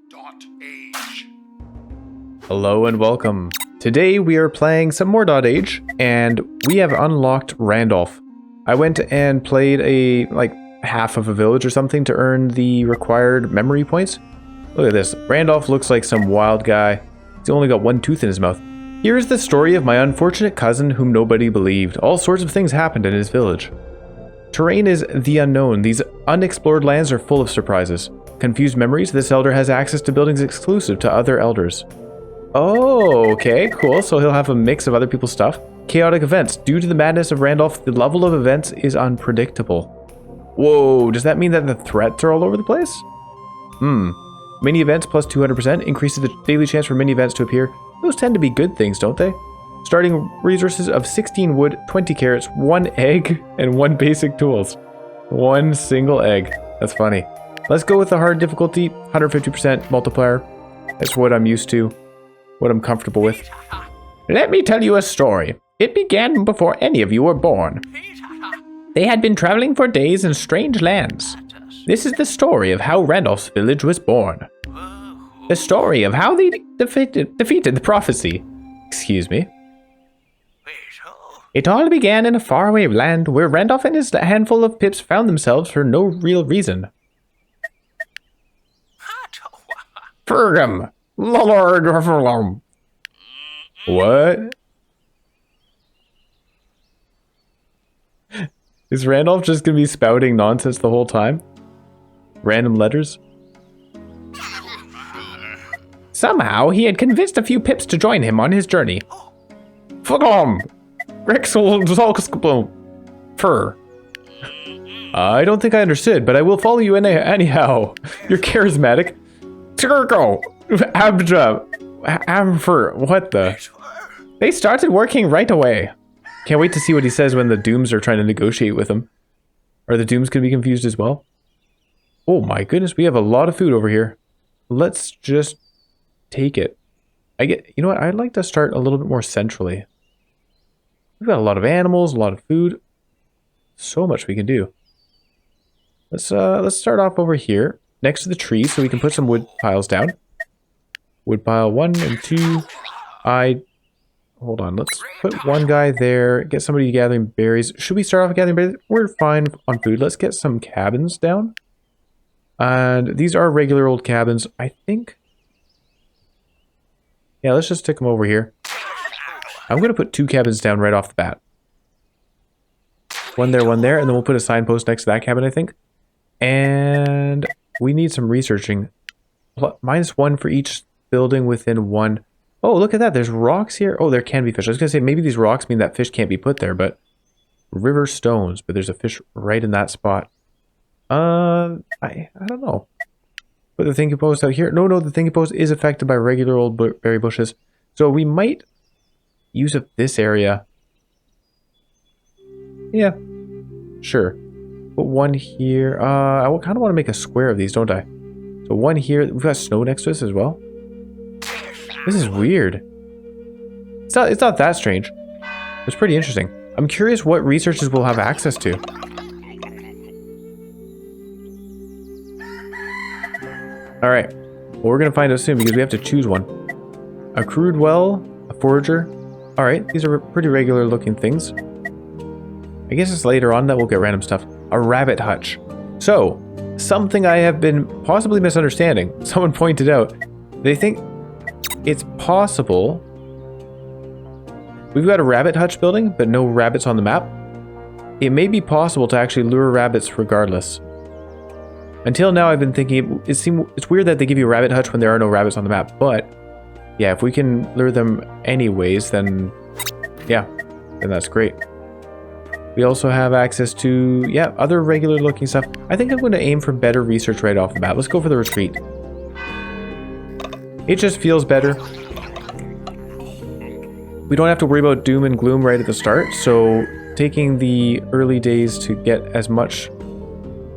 DotAGE. Hello and welcome. Today we are playing some more DotAGE, and we have unlocked Randolph. I went and played half of a village or something to earn the required memory points. Look at this. Randolph looks like some wild guy. He's only got one tooth in his mouth. Here is the story of my unfortunate cousin whom nobody believed. All sorts of things happened in his village. Terrain is the unknown. These unexplored lands are full of surprises. Confused memories. This elder has access to buildings exclusive to other elders. Oh, okay, cool. So he'll have a mix of other people's stuff. Chaotic events. Due to the madness of Randolph, the level of events is unpredictable. Whoa, does that mean that the threats are all over the place? Mini events plus 200% increases the daily chance for mini events to appear. Those tend to be good things, don't they? Starting resources of 16 wood, 20 carrots, 1 egg, and 1 basic tools. 1 single egg. That's funny. Let's go with the hard difficulty, 150% multiplier. That's what I'm used to, what I'm comfortable with. Let me tell you a story. It began before any of you were born. They had been traveling for days in strange lands. This is the story of how Randolph's village was born. The story of how they defeated the prophecy. Excuse me. It all began in a faraway land where Randolph and his handful of pips found themselves for no real reason. Fergum. What? Is Randolph just gonna be spouting nonsense the whole time? Random letters? Somehow, he had convinced a few pips to join him on his journey. Fugum! Fur. I don't think I understood, but I will follow you anyhow. You're charismatic. Turko! Abja! Amfer, what the? They started working right away. Can't wait to see what he says when the Dooms are trying to negotiate with him. Are the Dooms going to be confused as well? Oh my goodness, we have a lot of food over here. Let's just take it. You know what? I'd like to start a little bit more centrally. We've got a lot of animals, a lot of food. So much we can do. Let's start off over here, next to the tree, so we can put some wood piles down. Wood pile 1 and 2. Hold on, let's put one guy there, get somebody gathering berries. Should we start off gathering berries? We're fine on food. Let's get some cabins down. And these are regular old cabins, I think. Yeah, let's just stick them over here. I'm going to put 2 cabins down right off the bat. One there, and then we'll put a signpost next to that cabin, I think. And we need some researching. -1 for each building within 1. Oh, look at that. There's rocks here. Oh, there can be fish. I was going to say maybe these rocks mean that fish can't be put there, but river stones. But there's a fish right in that spot. I don't know. Put the thinking post out here. No, the thinking post is affected by regular old berry bushes. So we might use up this area. Yeah, sure. Put 1 here. I kind of want to make a square of these, don't I? So 1 here. We've got snow next to us as well. This is weird. It's not that strange. It's pretty interesting. I'm curious what researchers we'll have access to. All right. Well, we're going to find out soon because we have to choose one. A crude well, a forager. All right. These are pretty regular looking things. I guess it's later on that we'll get random stuff. A rabbit hutch. So, something I have been possibly misunderstanding. Someone pointed out. They think it's possible. We've got a rabbit hutch building, but no rabbits on the map. It may be possible to actually lure rabbits regardless. Until now, I've been thinking it's weird that they give you a rabbit hutch when there are no rabbits on the map. But yeah, if we can lure them anyways, then yeah, then that's great. We also have access to other regular looking stuff. I think I'm going to aim for better research right off the bat. Let's go for the retreat. It just feels better. We don't have to worry about doom and gloom right at the start, so taking the early days to get as much,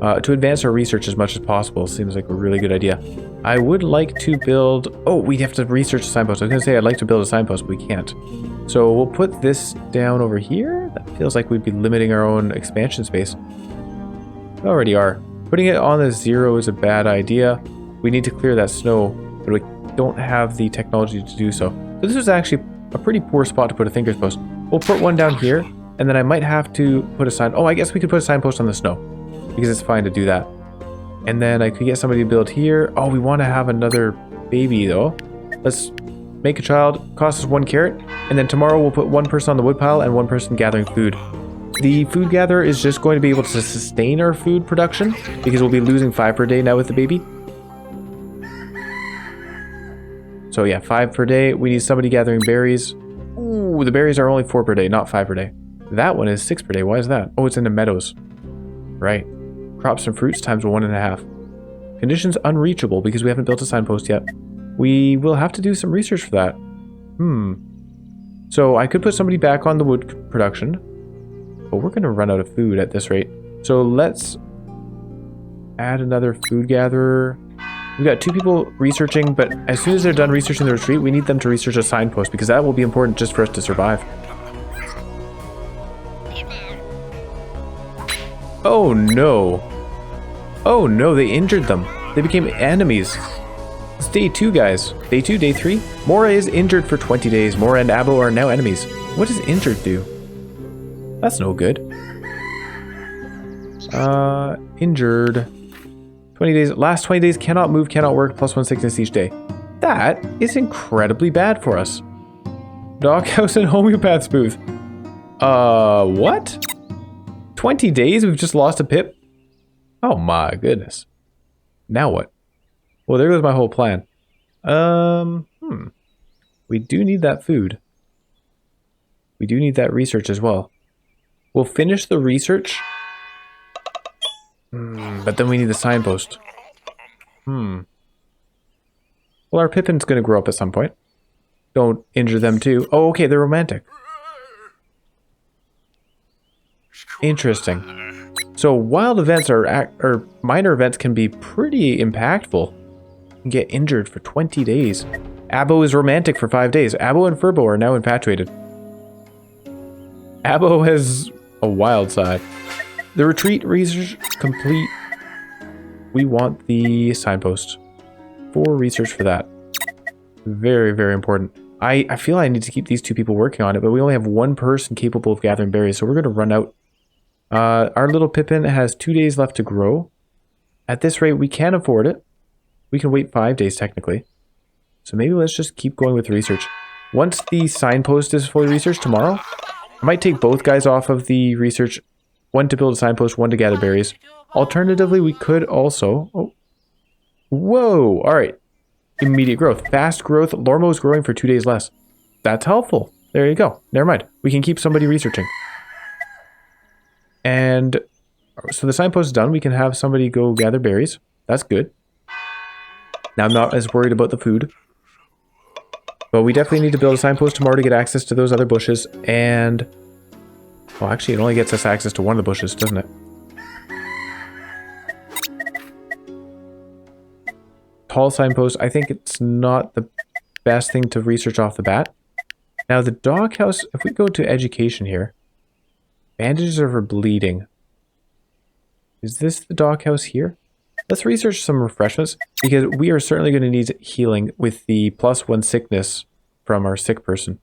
to advance our research as much as possible seems like a really good idea. I would like to build, we have to research a signpost. I was going to say I'd like to build a signpost, but we can't. So we'll put this down over here. That feels like we'd be limiting our own expansion space. We already are. Putting it on the 0 is a bad idea. We need to clear that snow, but we don't have the technology to do so. So this is actually a pretty poor spot to put a thinker's post. We'll put one down here, and then I might have to put a sign. Oh, I guess we could put a signpost on the snow, because it's fine to do that. And then I could get somebody to build here. Oh, we want to have another baby though. Let's make a child, cost us 1 carrot, and then tomorrow we'll put 1 person on the woodpile and 1 person gathering food. The food gatherer is just going to be able to sustain our food production, because we'll be losing 5 per day now with the baby. So yeah, 5 per day. We need somebody gathering berries. Ooh, the berries are only 4 per day, not 5 per day. That one is 6 per day. Why is that? Oh, it's in the meadows. Right. Crops and fruits times 1.5. Conditions unreachable because we haven't built a signpost yet. We will have to do some research for that. So I could put somebody back on the wood production, but we're going to run out of food at this rate. So let's add another food gatherer. We've got 2 people researching, but as soon as they're done researching the retreat, we need them to research a signpost because that will be important just for us to survive. Oh no. Oh no, they injured them. They became enemies. It's day 2, guys. Day 2, day 3. Mora is injured for 20 days. Mora and Abo are now enemies. What does injured do? That's no good. Injured. 20 days. Last 20 days cannot move, cannot work, +1 sickness each day. That is incredibly bad for us. Doghouse and homeopath smooth. What? 20 days? We've just lost a pip? Oh my goodness. Now what? Well, there goes my whole plan. We do need that food. We do need that research as well. We'll finish the research. But then we need the signpost. Well, our Pippin's going to grow up at some point. Don't injure them too. Oh, okay, they're romantic. Interesting. So wild events or minor events can be pretty impactful. You can get injured for 20 days. Abo is romantic for 5 days. Abo and Furbo are now infatuated. Abo has a wild side. The retreat research complete. We want the signpost. 4 research for that. Very, very important. I feel I need to keep these 2 people working on it, but we only have 1 person capable of gathering berries, so we're going to run out. Our little Pippin has 2 days left to grow. At this rate, we can afford it. We can wait 5 days, technically. So maybe let's just keep going with research. Once the signpost is fully researched tomorrow, I might take both guys off of the research. 1 to build a signpost, 1 to gather berries. Alternatively, we could also... Oh. Whoa! Alright. Immediate growth. Fast growth. Lormo is growing for 2 days less. That's helpful. There you go. Never mind. We can keep somebody researching. And so the signpost is done. We can have somebody go gather berries. That's good. Now I'm not as worried about the food. But we definitely need to build a signpost tomorrow to get access to those other bushes. And... well, actually, it only gets us access to 1 of the bushes, doesn't it? Tall signpost. I think it's not the best thing to research off the bat. Now, the doghouse, if we go to education here, bandages are for bleeding. Is this the doghouse here? Let's research some refreshments, because we are certainly going to need healing with the +1 sickness from our sick person.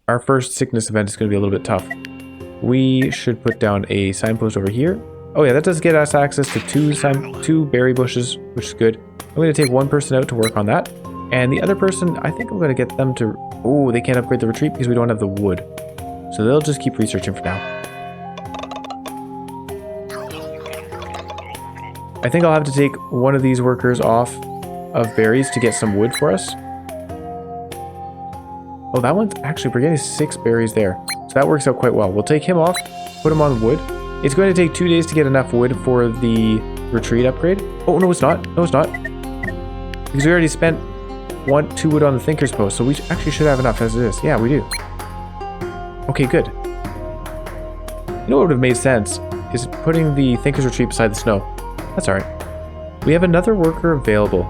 Our first sickness event is going to be a little bit tough. We should put down a signpost over here. Oh yeah, that does get us access to 2 berry bushes, which is good. I'm going to take 1 person out to work on that. And the other person, I think I'm going to get them to... oh, they can't upgrade the retreat because we don't have the wood. So they'll just keep researching for now. I think I'll have to take 1 of these workers off of berries to get some wood for us. Oh, that one's actually... we're getting 6 berries there. So that works out quite well. We'll take him off, put him on wood. It's going to take 2 days to get enough wood for the retreat upgrade. Oh, no, it's not. No, it's not. Because we already spent 2 wood on the thinker's post, so we actually should have enough as it is. Yeah, we do. Okay, good. You know what would have made sense is putting the thinker's retreat beside the snow. That's alright. We have another worker available.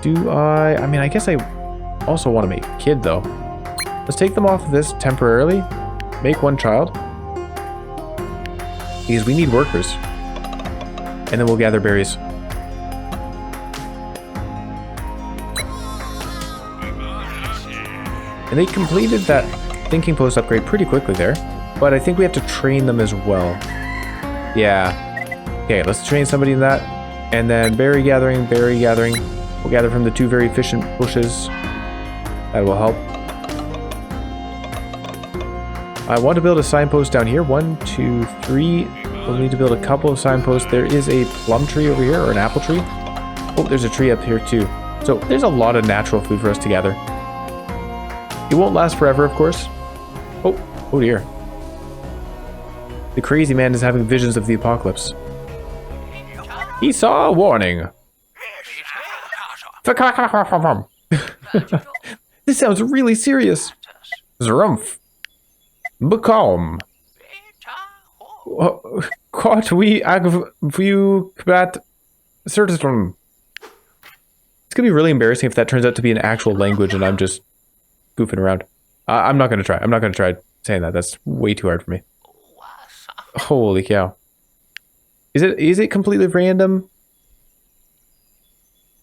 Do I mean, I guess I also want to make a kid, though. Let's take them off of this temporarily. Make 1 child. Because we need workers. And then we'll gather berries. And they completed that thinking post upgrade pretty quickly there. But I think we have to train them as well. Yeah. Okay, let's train somebody in that. And then berry gathering, berry gathering. We'll gather from the 2 very efficient bushes. That will help. I want to build a signpost down here. 1, 2, 3. We'll need to build a couple of signposts. There is a plum tree over here, or an apple tree. Oh, there's a tree up here too. So there's a lot of natural food for us to gather. It won't last forever, of course. Oh dear. The crazy man is having visions of the apocalypse. He saw a warning. This sounds really serious. Zrumph. Be calm. Caught we view that certain. It's gonna be really embarrassing if that turns out to be an actual language and I'm just goofing around. I'm not gonna try. I'm not gonna try saying that. That's way too hard for me. Holy cow. Is it completely random?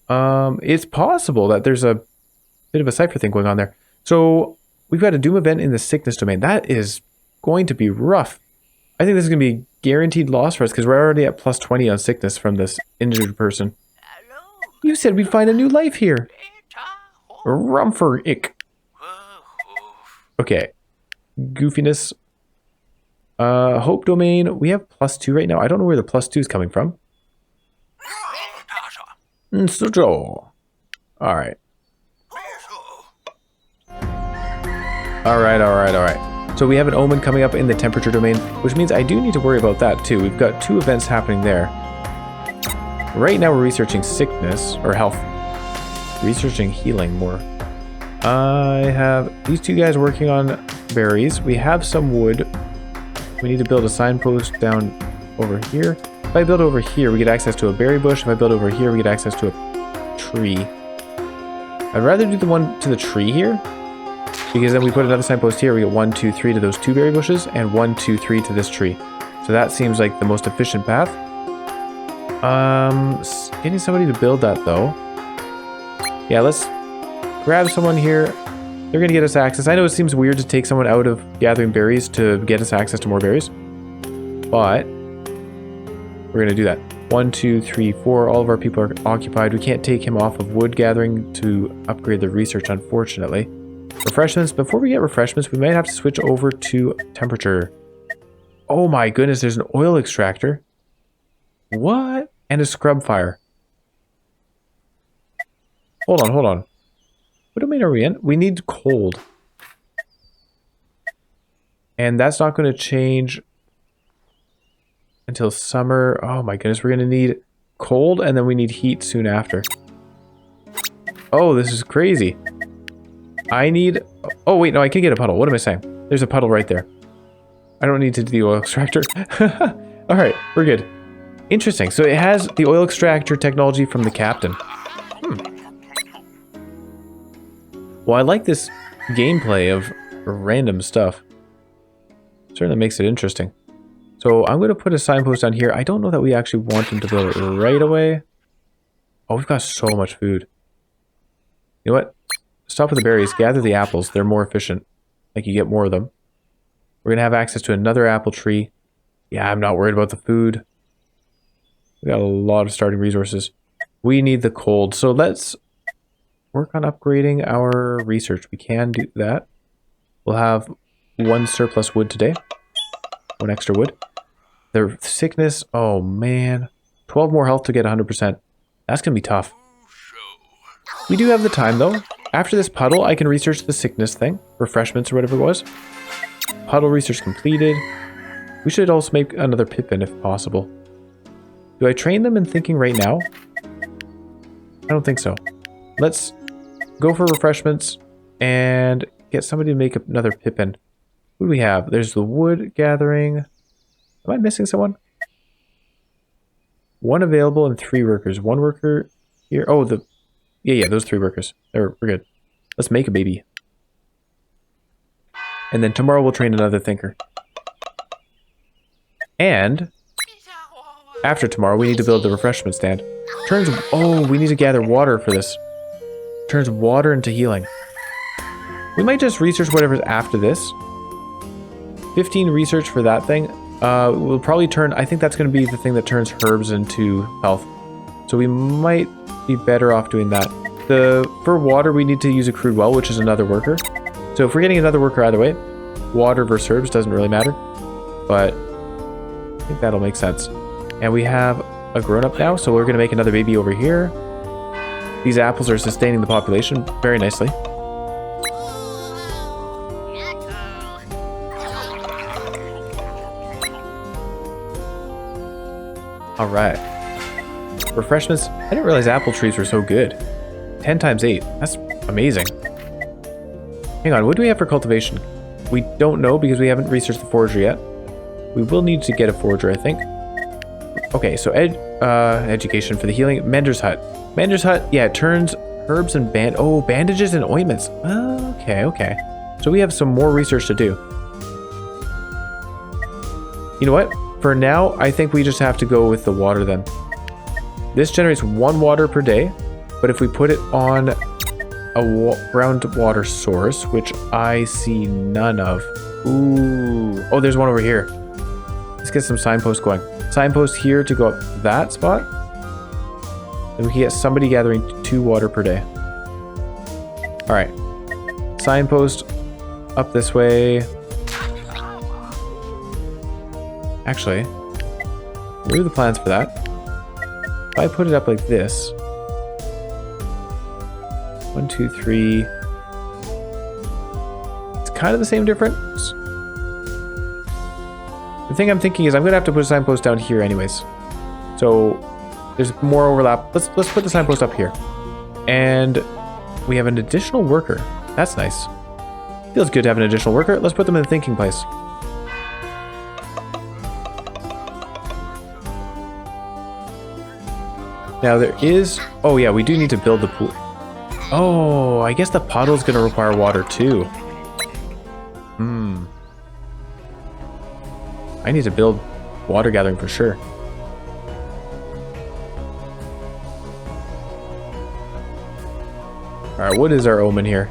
It's possible that there's a bit of a cipher thing going on there. So we've got a doom event in the sickness domain. That is going to be rough. I think this is going to be a guaranteed loss for us because we're already at plus 20 on sickness from this injured person. You said we'd find a new life here. Rumfer-ick. Okay. Goofiness. Hope domain. We have plus 2 right now. I don't know where the plus 2 is coming from. Sojo. Alright. Alright. So we have an omen coming up in the temperature domain, which means I do need to worry about that too. We've got 2 events happening there. Right now we're researching sickness, or health. Researching healing more. I have these 2 guys working on berries. We have some wood. We need to build a signpost down over here. If I build over here, we get access to a berry bush. If I build over here, we get access to a tree. I'd rather do the one to the tree here, because then we put another signpost here. We get 1, 2, 3 to those 2 berry bushes, and 1, 2, 3 to this tree. So that seems like the most efficient path. Getting somebody to build that though. Yeah, let's grab someone here. They're gonna get us access. I know it seems weird to take someone out of gathering berries to get us access to more berries, but we're gonna do that. 1, 2, 3, 4. All of our people are occupied. We can't take him off of wood gathering to upgrade the research, unfortunately. Refreshments. Before we get refreshments, we might have to switch over to temperature. Oh my goodness, there's an oil extractor. What? And a scrub fire. Hold on. What domain are we in? We need cold. And that's not going to change until summer. Oh my goodness, we're going to need cold and then we need heat soon after. Oh, this is crazy. I need... Oh wait, no, I can get a puddle. What am I saying? There's a puddle right there. I don't need to do the oil extractor. Alright, we're good. Interesting. So it has the oil extractor technology from the captain. Well, I like this gameplay of random stuff. Certainly makes it interesting. So I'm going to put a signpost down here. I don't know that we actually want him to build it right away. Oh, we've got so much food. You know what? Stop with the berries. Gather the apples. They're more efficient. Like, you get more of them. We're going to have access to another apple tree. Yeah, I'm not worried about the food. We got a lot of starting resources. We need the cold. So let's work on upgrading our research. We can do that. We'll have 1 surplus wood today. 1 extra wood. The sickness. Oh, man. 12 more health to get 100%. That's going to be tough. We do have the time, though. After this puddle, I can research the sickness thing. Refreshments or whatever it was. Puddle research completed. We should also make another Pippin if possible. Do I train them in thinking right now? I don't think so. Let's go for refreshments and get somebody to make another Pippin. What do we have? There's the wood gathering. Am I missing someone? 1 available and 3 workers. 1 worker here. Oh, yeah, those 3 workers. We're good. Let's make a baby. And then tomorrow we'll train another thinker. And after tomorrow, we need to build the refreshment stand. Oh, we need to gather water for this. Turns water into healing. We might just research whatever's after this. 15 research for that thing. We'll probably turn... I think that's going to be the thing that turns herbs into health. So we might be better off doing that. For water, we need to use a crude well, which is another worker. So if we're getting another worker either way, water versus herbs doesn't really matter. But I think that'll make sense. And we have a grown-up now, so we're going to make another baby over here. These apples are sustaining the population very nicely. All right. Refreshments. I didn't realize apple trees were so good. 10 times 8. That's amazing. Hang on, what do we have for cultivation? We don't know because we haven't researched the forager yet. We will need to get a forager, I think. Okay, so education for the healing. Mender's Hut. Mender's Hut, yeah, it turns herbs and bandages and ointments. Okay, okay. So we have some more research to do. You know what? For now, I think we just have to go with the water then. This generates 1 water per day, but if we put it on a groundwater source, which I see none of. Ooh. Oh, there's one over here. Let's get some signposts going. Signpost here to go up that spot. Then we can get somebody gathering 2 water per day. Alright. Signpost up this way. Actually, what are the plans for that? If I put it up like this. 1, 2, 3. It's kind of the same difference. The thing I'm thinking is I'm gonna have to put a signpost down here anyways. So there's more overlap. Let's put the signpost up here. And we have an additional worker. That's nice. Feels good to have an additional worker. Let's put them in the thinking place. Now there is... Oh yeah, we do need to build the pool. Oh, I guess the puddle's gonna require water too. I need to build water gathering for sure. Alright, what is our omen here?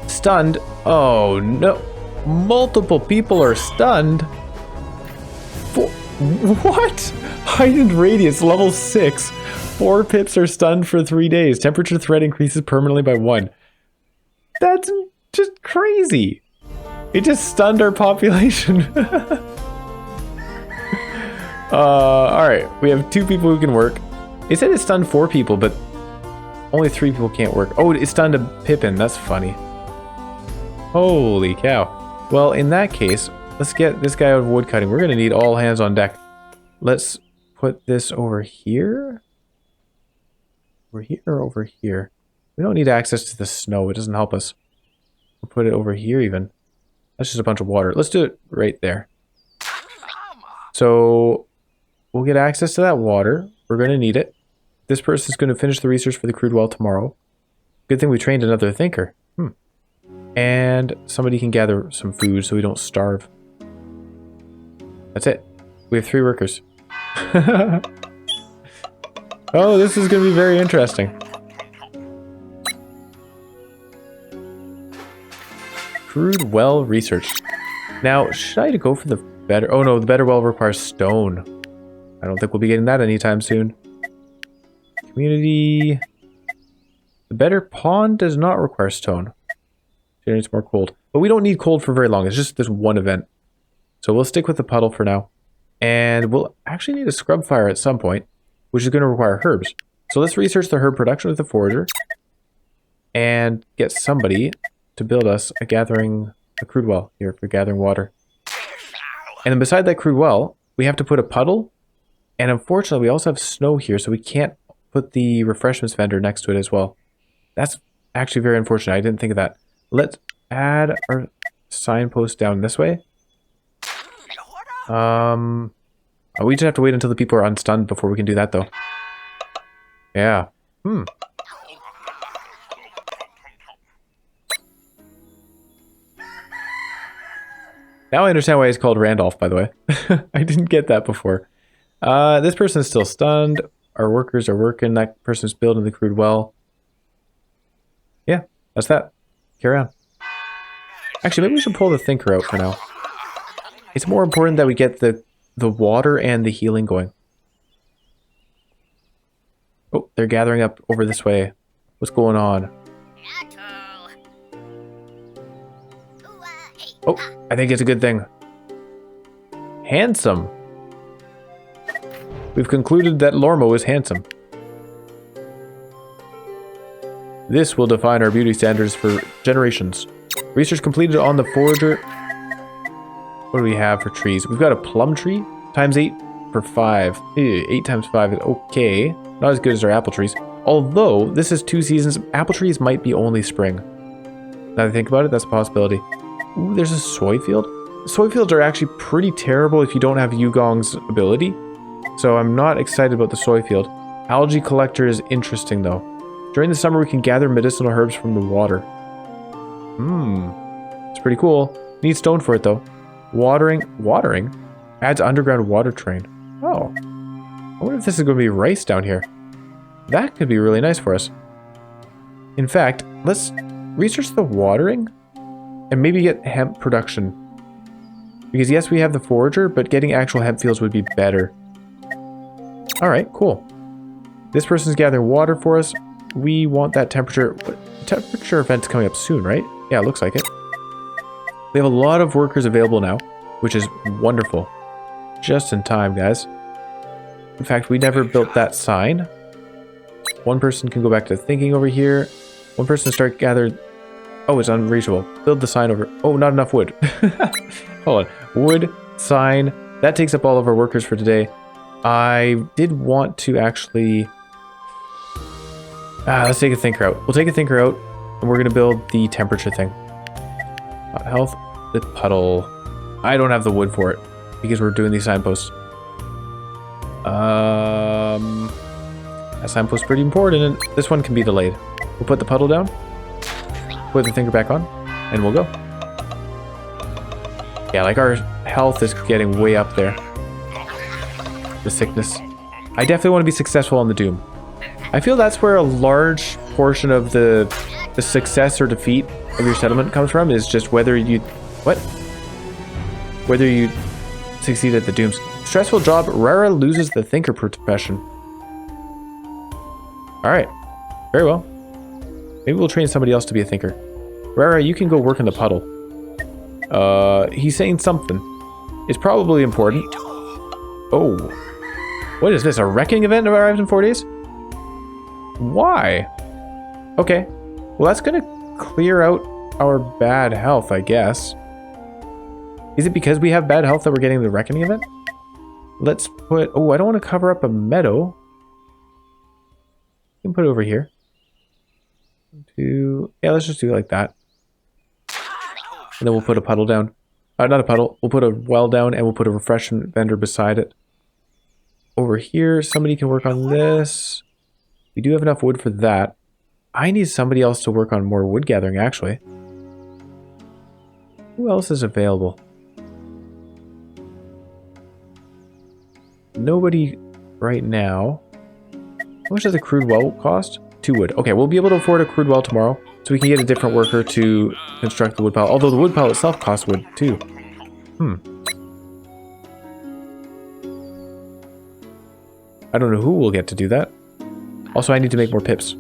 Stunned? Oh no. Multiple people are stunned? What? Heightened radius, level 6. 4 pips are stunned for 3 days. Temperature threat increases permanently by 1. That's just crazy. It just stunned our population. Alright, we have 2 people who can work. It said it stunned 4 people, but only 3 people can't work. Oh, it stunned a Pippin. That's funny. Holy cow. Well, in that case, let's get this guy out of woodcutting. We're going to need all hands on deck. Let's put this over here. Over here or over here? We don't need access to the snow. It doesn't help us. We'll put it over here even. That's just a bunch of water. Let's do it right there. So we'll get access to that water. We're going to need it. This person's going to finish the research for the crude well tomorrow. Good thing we trained another thinker. And somebody can gather some food so we don't starve. That's it. We have 3 workers. Oh, this is going to be very interesting. Crude well researched. Now, should I go for the better... Oh no, the better well requires stone. I don't think we'll be getting that anytime soon. Community... The better pond does not require stone. Generates more cold. But we don't need cold for very long. It's just this one event. So we'll stick with the puddle for now. And we'll actually need a scrub fire at some point, which is going to require herbs. So let's research the herb production with the forager. And get somebody to build us a crude well here for gathering water. And then beside that crude well, we have to put a puddle. And unfortunately, we also have snow here, so we can't put the refreshments vendor next to it as well. That's actually very unfortunate. I didn't think of that. Let's add our signpost down this way. We just have to wait until the people are unstunned before we can do that, though. Yeah. Now I understand why he's called Randolph, by the way. I didn't get that before. This person is still stunned. Our workers are working. That person's building the crude well. Yeah, that's that. Carry on. Actually, maybe we should pull the thinker out for now. It's more important that we get the water and the healing going. Oh, they're gathering up over this way. What's going on? Oh, I think it's a good thing. Handsome. We've concluded that Lormo is handsome. This will define our beauty standards for generations. Research completed on the forager. What do we have for trees? We've got a plum tree times 8 for 5. 8 times 5 is okay. Not as good as our apple trees. Although this is 2 seasons, apple trees might be only spring. Now that I think about it, that's a possibility. Ooh, there's a soy field. Soy fields are actually pretty terrible if you don't have Yugong's ability. So I'm not excited about the soy field. Algae collector is interesting though. During the summer, we can gather medicinal herbs from the water. It's pretty cool. Need stone for it though. Watering adds underground water train. Oh, I wonder if this is going to be rice down here. That could be really nice for us. In fact, let's research the watering and maybe get hemp production. Because yes, we have the forager, but getting actual hemp fields would be better. All right, cool. This person's gathering water for us. We want that temperature. Temperature event's coming up soon, right? Yeah, it looks like it. We have a lot of workers available now, which is wonderful. Just in time, guys. In fact, we never built that sign. One person can go back to thinking over here. One person start gathering. Oh, it's unreachable. Build the sign over. Oh, not enough wood. Hold on. Wood, sign. That takes up all of our workers for today. I did want to actually... let's take a thinker out. We'll take a thinker out, and we're going to build the temperature thing. Health, the puddle. I don't have the wood for it, because we're doing these signposts. That signpost's pretty important, and this one can be delayed. We'll put the puddle down, put the thinker back on, and we'll go. Yeah, like our health is getting way up there. The sickness. I definitely want to be successful on the Doom. I feel that's where a large portion of the success or defeat of your settlement comes from, is just whether you... What? Whether you succeed at the Dooms. Stressful job, Rara loses the thinker profession. Alright. Very well. Maybe we'll train somebody else to be a thinker. Rara, you can go work in the puddle. He's saying something. It's probably important. Oh. What is this? A wrecking event arrived in 4 days? Why? Okay. Well, that's gonna clear out our bad health, I guess. Is it because we have bad health that we're getting the reckoning event? Let's put... Oh, I don't want to cover up a meadow. We can put it over here. Yeah, let's just do it like that. And then we'll put a puddle down. Not a puddle. We'll put a well down, and we'll put a refreshment vendor beside it. Over here, somebody can work on this. We do have enough wood for that. I need somebody else to work on more wood gathering, actually. Who else is available? Nobody right now. How much does a crude well cost? 2 wood. Okay, we'll be able to afford a crude well tomorrow, so we can get a different worker to construct the wood pile. Although the wood pile itself costs wood too. I don't know who will get to do that. Also, I need to make more pips.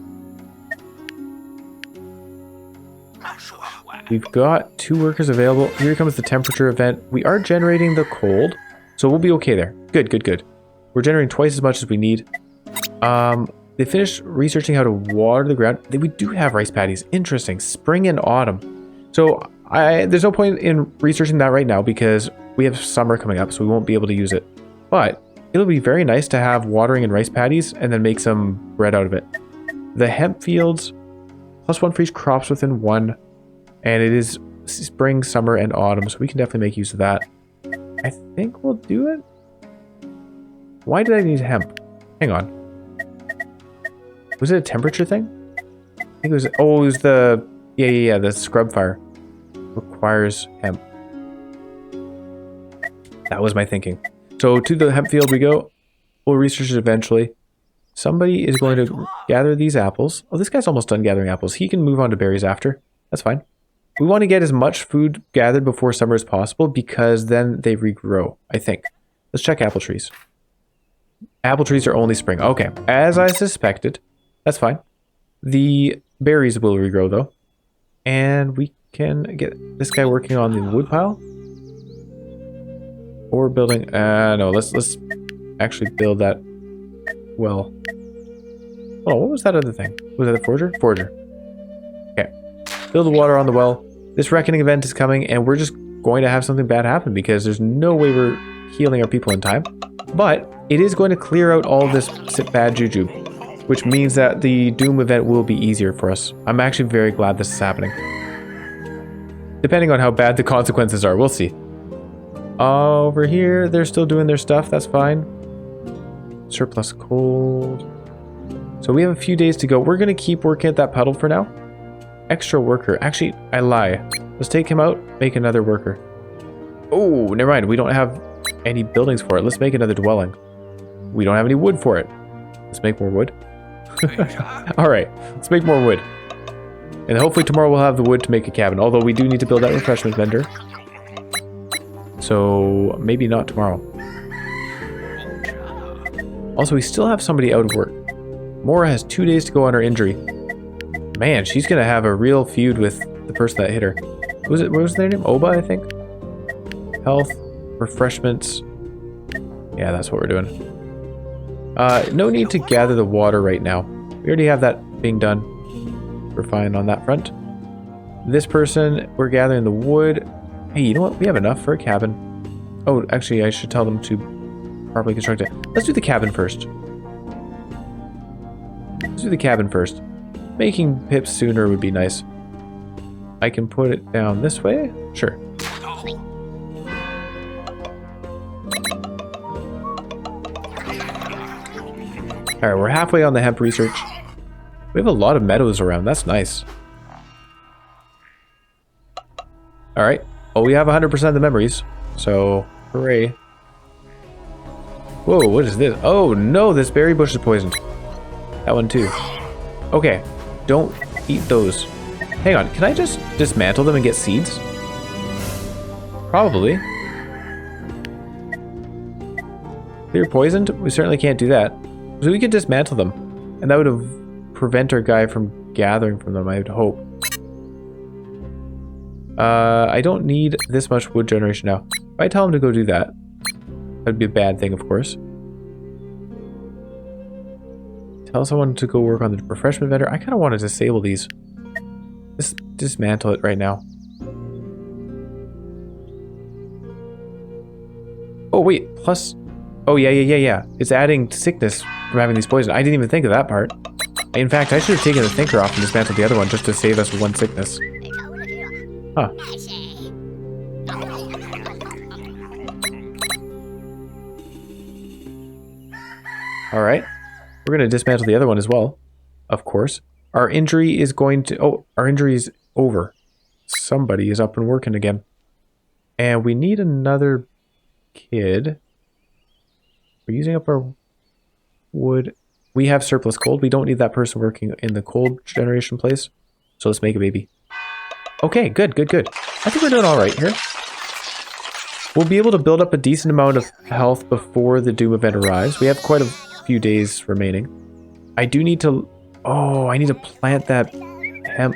We've got 2 workers available. Here comes the temperature event. We are generating the cold, so we'll be okay there. Good, good, good. We're generating twice as much as we need. They finished researching how to water the ground. We do have rice paddies. Interesting. Spring and autumn. So there's no point in researching that right now because we have summer coming up, so we won't be able to use it. But it'll be very nice to have watering and rice paddies and then make some bread out of it. The hemp fields, +1 for each crops within 1. And it is spring, summer, and autumn, so we can definitely make use of that. I think we'll do it. Why did I need hemp? Hang on. Was it a temperature thing? I think it was... Oh, it was the... Yeah, the scrub fire. Requires hemp. That was my thinking. So to the hemp field we go. We'll research it eventually. Somebody is going to gather these apples. Oh, this guy's almost done gathering apples. He can move on to berries after. That's fine. We want to get as much food gathered before summer as possible because then they regrow, I think. Let's check apple trees. Apple trees are only spring. Okay, as I suspected. That's fine. The berries will regrow though. And we can get this guy working on the wood pile. Or building, no, let's actually build that well. Oh, what was that other thing? Was that a forger? Forger. Okay. Build the water on the well. This reckoning event is coming, and we're just going to have something bad happen because there's no way we're healing our people in time. But it is going to clear out all this bad juju, which means that the doom event will be easier for us. I'm actually very glad this is happening. Depending on how bad the consequences are, we'll see. Over here, they're still doing their stuff. That's fine. Surplus cold. So we have a few days to go. We're going to keep working at that puddle for now. Extra worker. Actually, I lie. Let's take him out, make another worker. Oh, never mind. We don't have any buildings for it. Let's make another dwelling. We don't have any wood for it. Let's make more wood. Alright, let's make more wood. And hopefully tomorrow we'll have the wood to make a cabin. Although we do need to build that refreshment vendor. So maybe not tomorrow. Also, we still have somebody out of work. Mora has 2 days to go on her injury. Man, she's gonna have a real feud with the person that hit her. What was their name? Oba, I think? Health, refreshments. Yeah, that's what we're doing. No need to gather the water right now. We already have that being done. We're fine on that front. This person, we're gathering the wood. Hey, you know what? We have enough for a cabin. Oh, actually, I should tell them to properly construct it. Let's do the cabin first. Let's do the cabin first. Making pips sooner would be nice. I can put it down this way? Sure. Alright, we're halfway on the hemp research. We have a lot of meadows around. That's nice. Alright. Oh, we have 100% of the memories. So, hooray. Whoa, what is this? Oh, no, this berry bush is poisoned. That one too. Okay, don't eat those. Hang on, can I just dismantle them and get seeds? Probably. They're poisoned? We certainly can't do that. So we could dismantle them. And that would have prevent our guy from gathering from them, I would hope. I don't need this much wood generation now. If I tell him to go do that, that'd be a bad thing, of course. Tell someone to go work on the refreshment vendor. I kind of want to disable these. Just dismantle it right now. Oh, wait. Plus... Oh, yeah. It's adding sickness from having these poison. I didn't even think of that part. In fact, I should have taken the thinker off and dismantled the other one just to save us one sickness. Huh. Alright. We're going to dismantle the other one as well. Of course. Our injury is going to... Oh, our injury is over. Somebody is up and working again. And we need another kid. We're using up our wood. We have surplus cold. We don't need that person working in the cold generation place. So let's make a baby. Okay, good. I think we're doing alright here. We'll be able to build up a decent amount of health before the Doom event arrives. We have quite a few days remaining. I do need to... Oh, I need to plant that hemp.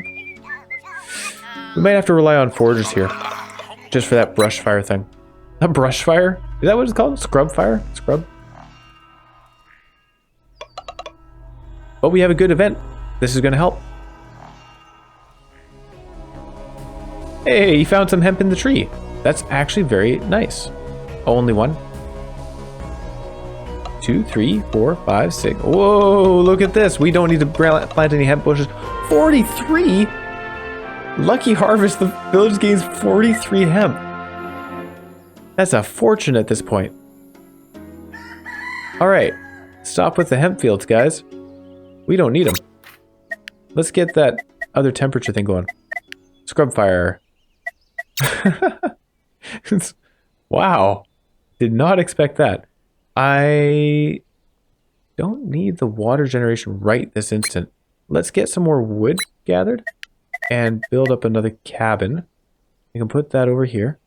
We might have to rely on foragers here. Just for that brush fire thing. A brush fire? Is that what it's called? Scrub fire? Scrub? But we have a good event. This is going to help. Hey, you found some hemp in the tree. That's actually very nice. Only one. 2, 3, 4, 5, 6. Whoa, look at this. We don't need to plant any hemp bushes. 43? Lucky harvest, the village gains 43 hemp. That's a fortune at this point. Alright, stop with the hemp fields, guys. We don't need them. Let's get that other temperature thing going. Scrub fire. Wow. Did not expect that. I don't need the water generation right this instant. Let's get some more wood gathered. and build up another cabin. We can put that over here.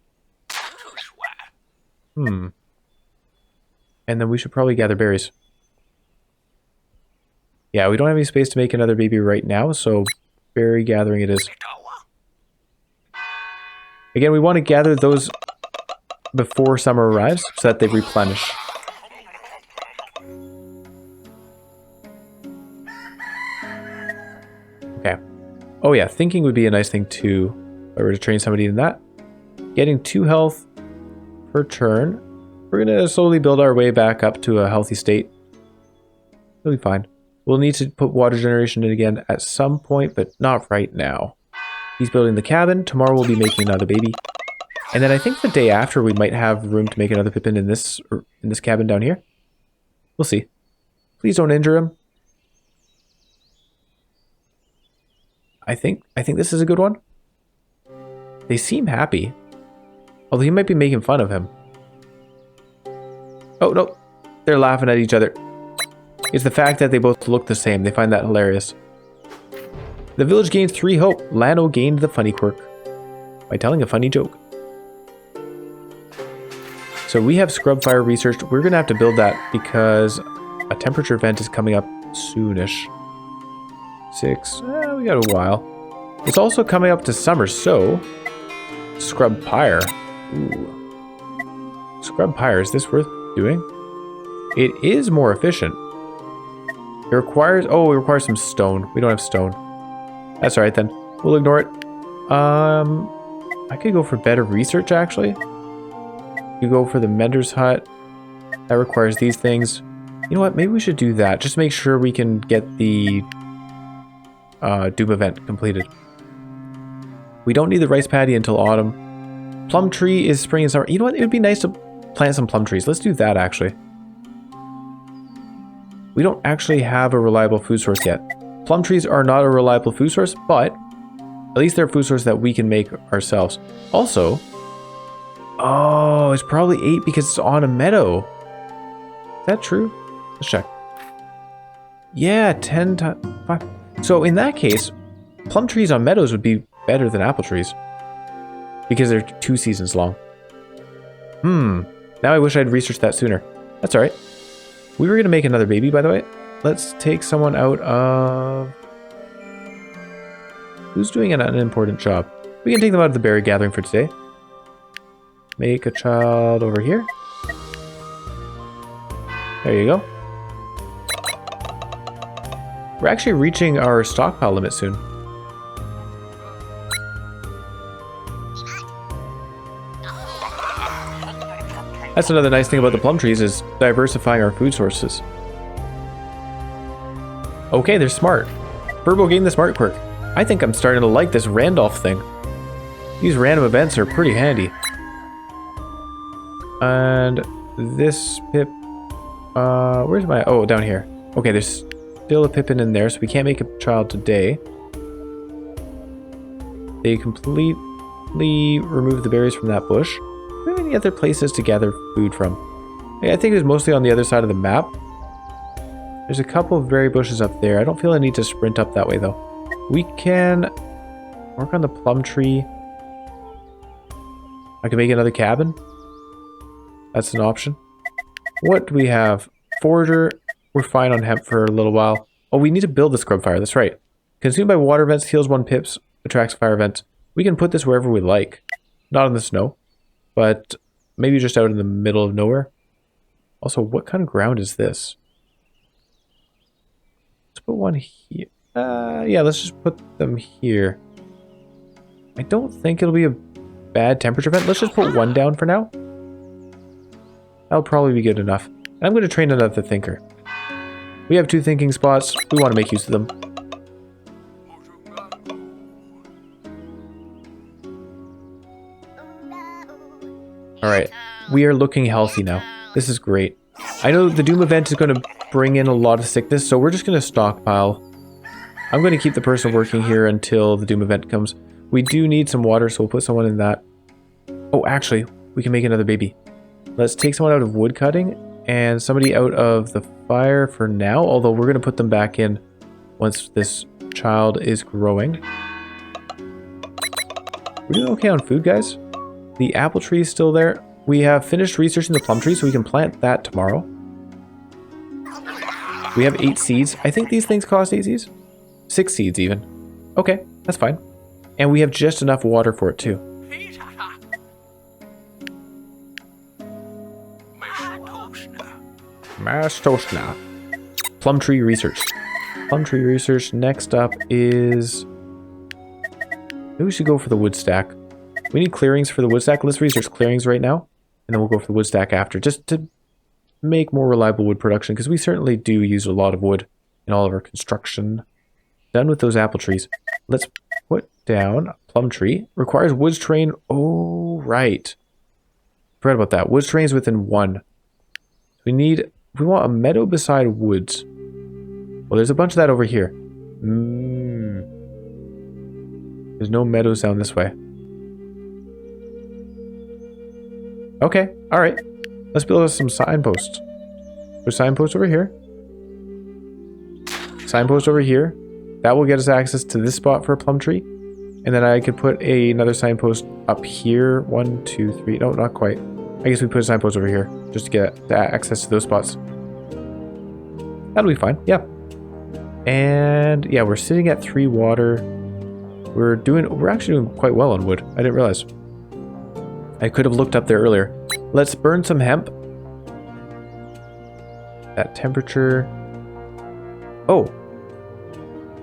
And then we should probably gather berries. Yeah, we don't have any space to make another baby right now, so berry gathering it is. Again, we want to gather those before summer arrives so that they replenish. Okay. Oh yeah, thinking would be a nice thing too. If I were to train somebody in that. Getting 2 health per turn. We're going to slowly build our way back up to a healthy state. It'll be fine. We'll need to put water generation in again at some point, but not right now. He's building the cabin. Tomorrow we'll be making another baby. And then I think the day after we might have room to make another pippin in this cabin down here. We'll see. Please don't injure him. I think this is a good one. They seem happy. Although he might be making fun of him. Oh, no. They're laughing at each other. It's the fact that they both look the same. They find that hilarious. The village gained 3 hope. Lano gained the funny quirk by telling a funny joke. So we have scrub fire researched. We're going to have to build that because a temperature event is coming up soonish. 6. We got a while. It's also coming up to summer, so scrub pyre. Ooh. Scrub pyre, is this worth doing? It is more efficient. It requires some stone. We don't have stone. That's alright then. We'll ignore it. I could go for better research actually. You go for the mentor's hut. That requires these things. You know what? Maybe we should do that. Just make sure we can get the Doom event completed. We don't need the rice paddy until autumn. Plum tree is spring and summer. You know what? It would be nice to plant some plum trees. Let's do that actually. We don't actually have a reliable food source yet. Plum trees are not a reliable food source, but at least they're a food source that we can make ourselves. Also, oh, it's probably 8 because it's on a meadow. Is that true? Let's check. Yeah, 10 times 5. So in that case, plum trees on meadows would be better than apple trees because they're 2 seasons long. Now I wish I'd researched that sooner. That's all right. We were going to make another baby, by the way. Let's take someone out of... Who's doing an unimportant job? We can take them out of the berry gathering for today. Make a child over here. There you go. We're actually reaching our stockpile limit soon. That's another nice thing about the plum trees is diversifying our food sources. Okay, they're smart. Burbo gained the smart quirk. I think I'm starting to like this Randolph thing. These random events are pretty handy. And this pip... where's my... Oh, down here. Okay, there's still a pippin in there, so we can't make a child today. They completely removed the berries from that bush. Do we have any other places to gather food from? Yeah, I think it was mostly on the other side of the map. There's a couple of berry bushes up there. I don't feel I need to sprint up that way, though. We can work on the plum tree. I can make another cabin. That's an option. What do we have? Forager. We're fine on hemp for a little while. Oh, we need to build the scrub fire. That's right. Consumed by water vents, heals 1 pips, attracts fire vents. We can put this wherever we like. Not in the snow, but maybe just out in the middle of nowhere. Also, what kind of ground is this? Let's put one here. Yeah, let's just put them here. I don't think it'll be a bad temperature event. Let's just put 1 down for now. That'll probably be good enough. And I'm going to train another thinker. We have 2 thinking spots. We want to make use of them. Alright, we are looking healthy now. This is great. I know the Doom event is going to bring in a lot of sickness, so we're just going to stockpile. I'm going to keep the person working here until the Doom event comes. We do need some water, so we'll put someone in that. Oh, actually, we can make another baby. Let's take someone out of wood cutting and somebody out of the fire for now, although we're going to put them back in once this child is growing. We're doing okay on food, guys. The apple tree is still there. We have finished researching the plum tree, so we can plant that tomorrow. We have 8 seeds. I think these things cost 8 seeds. 6 seeds even. Okay, that's fine. And we have just enough water for it too. Mastosna. Plum tree research. Plum tree research. Next up is... maybe we should go for the wood stack. We need clearings for the wood stack. Let's research clearings right now. And then we'll go for the wood stack after. Just to make more reliable wood production. Because we certainly do use a lot of wood in all of our construction. Done with those apple trees. Let's put down a plum tree. Requires woods terrain. Oh, right. Forgot about that. Woods terrain is within 1. We want a meadow beside woods. Well, there's a bunch of that over here. There's no meadows down this way. Okay, alright. Let's build us some signposts. There's signposts over here. Signpost over here. That will get us access to this spot for a plum tree. And then I could put another signpost up here. 1, 2, 3. No, not quite. I guess we put a signpost over here just to get access to those spots. That'll be fine. Yeah. And yeah, we're sitting at 3 water. We're actually doing quite well on wood. I didn't realize. I could have looked up there earlier. Let's burn some hemp. That temperature. Oh.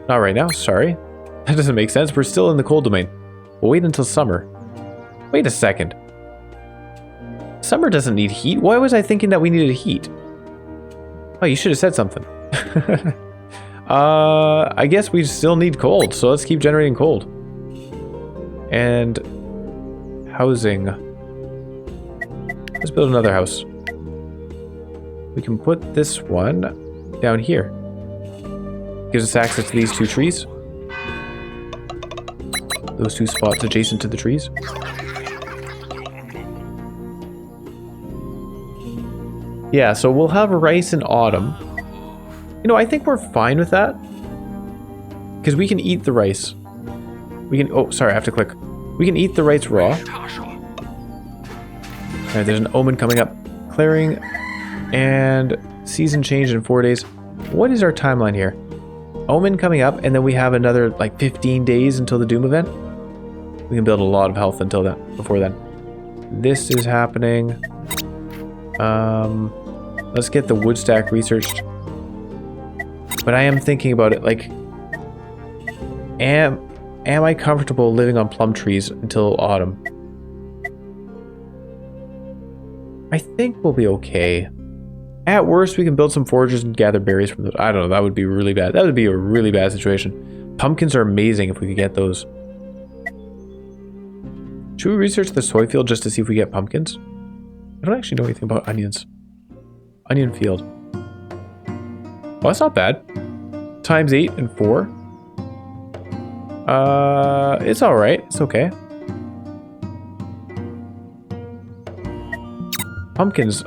Not right now, sorry. That doesn't make sense. We're still in the cold domain. We'll wait until summer. Wait a second. Summer doesn't need heat. Why was I thinking that we needed heat? Oh, you should have said something. I guess we still need cold, so let's keep generating cold. And housing. Let's build another house. We can put this one down here. Gives us access to these 2 trees. Those 2 spots adjacent to the trees. Yeah, so we'll have rice in autumn. You know, I think we're fine with that. Because we can eat the rice. We can... oh, sorry, I have to click. We can eat the rice raw. Alright, there's an omen coming up. Clearing. And season change in 4 days. What is our timeline here? Omen coming up, and then we have another, like, 15 days until the Doom event. We can build a lot of health until then, before then. This is happening. Let's get the wood stack researched. But I am thinking about it, like, am I comfortable living on plum trees until autumn? I think we'll be okay. At worst, we can build some forages and gather berries from those. I don't know, that would be really bad. That would be a really bad situation. Pumpkins are amazing if we could get those. Should we research the soy field just to see if we get pumpkins? I don't actually know anything about onions. Onion field. Well, that's not bad. Times 8 and 4. It's alright. It's okay. Pumpkins.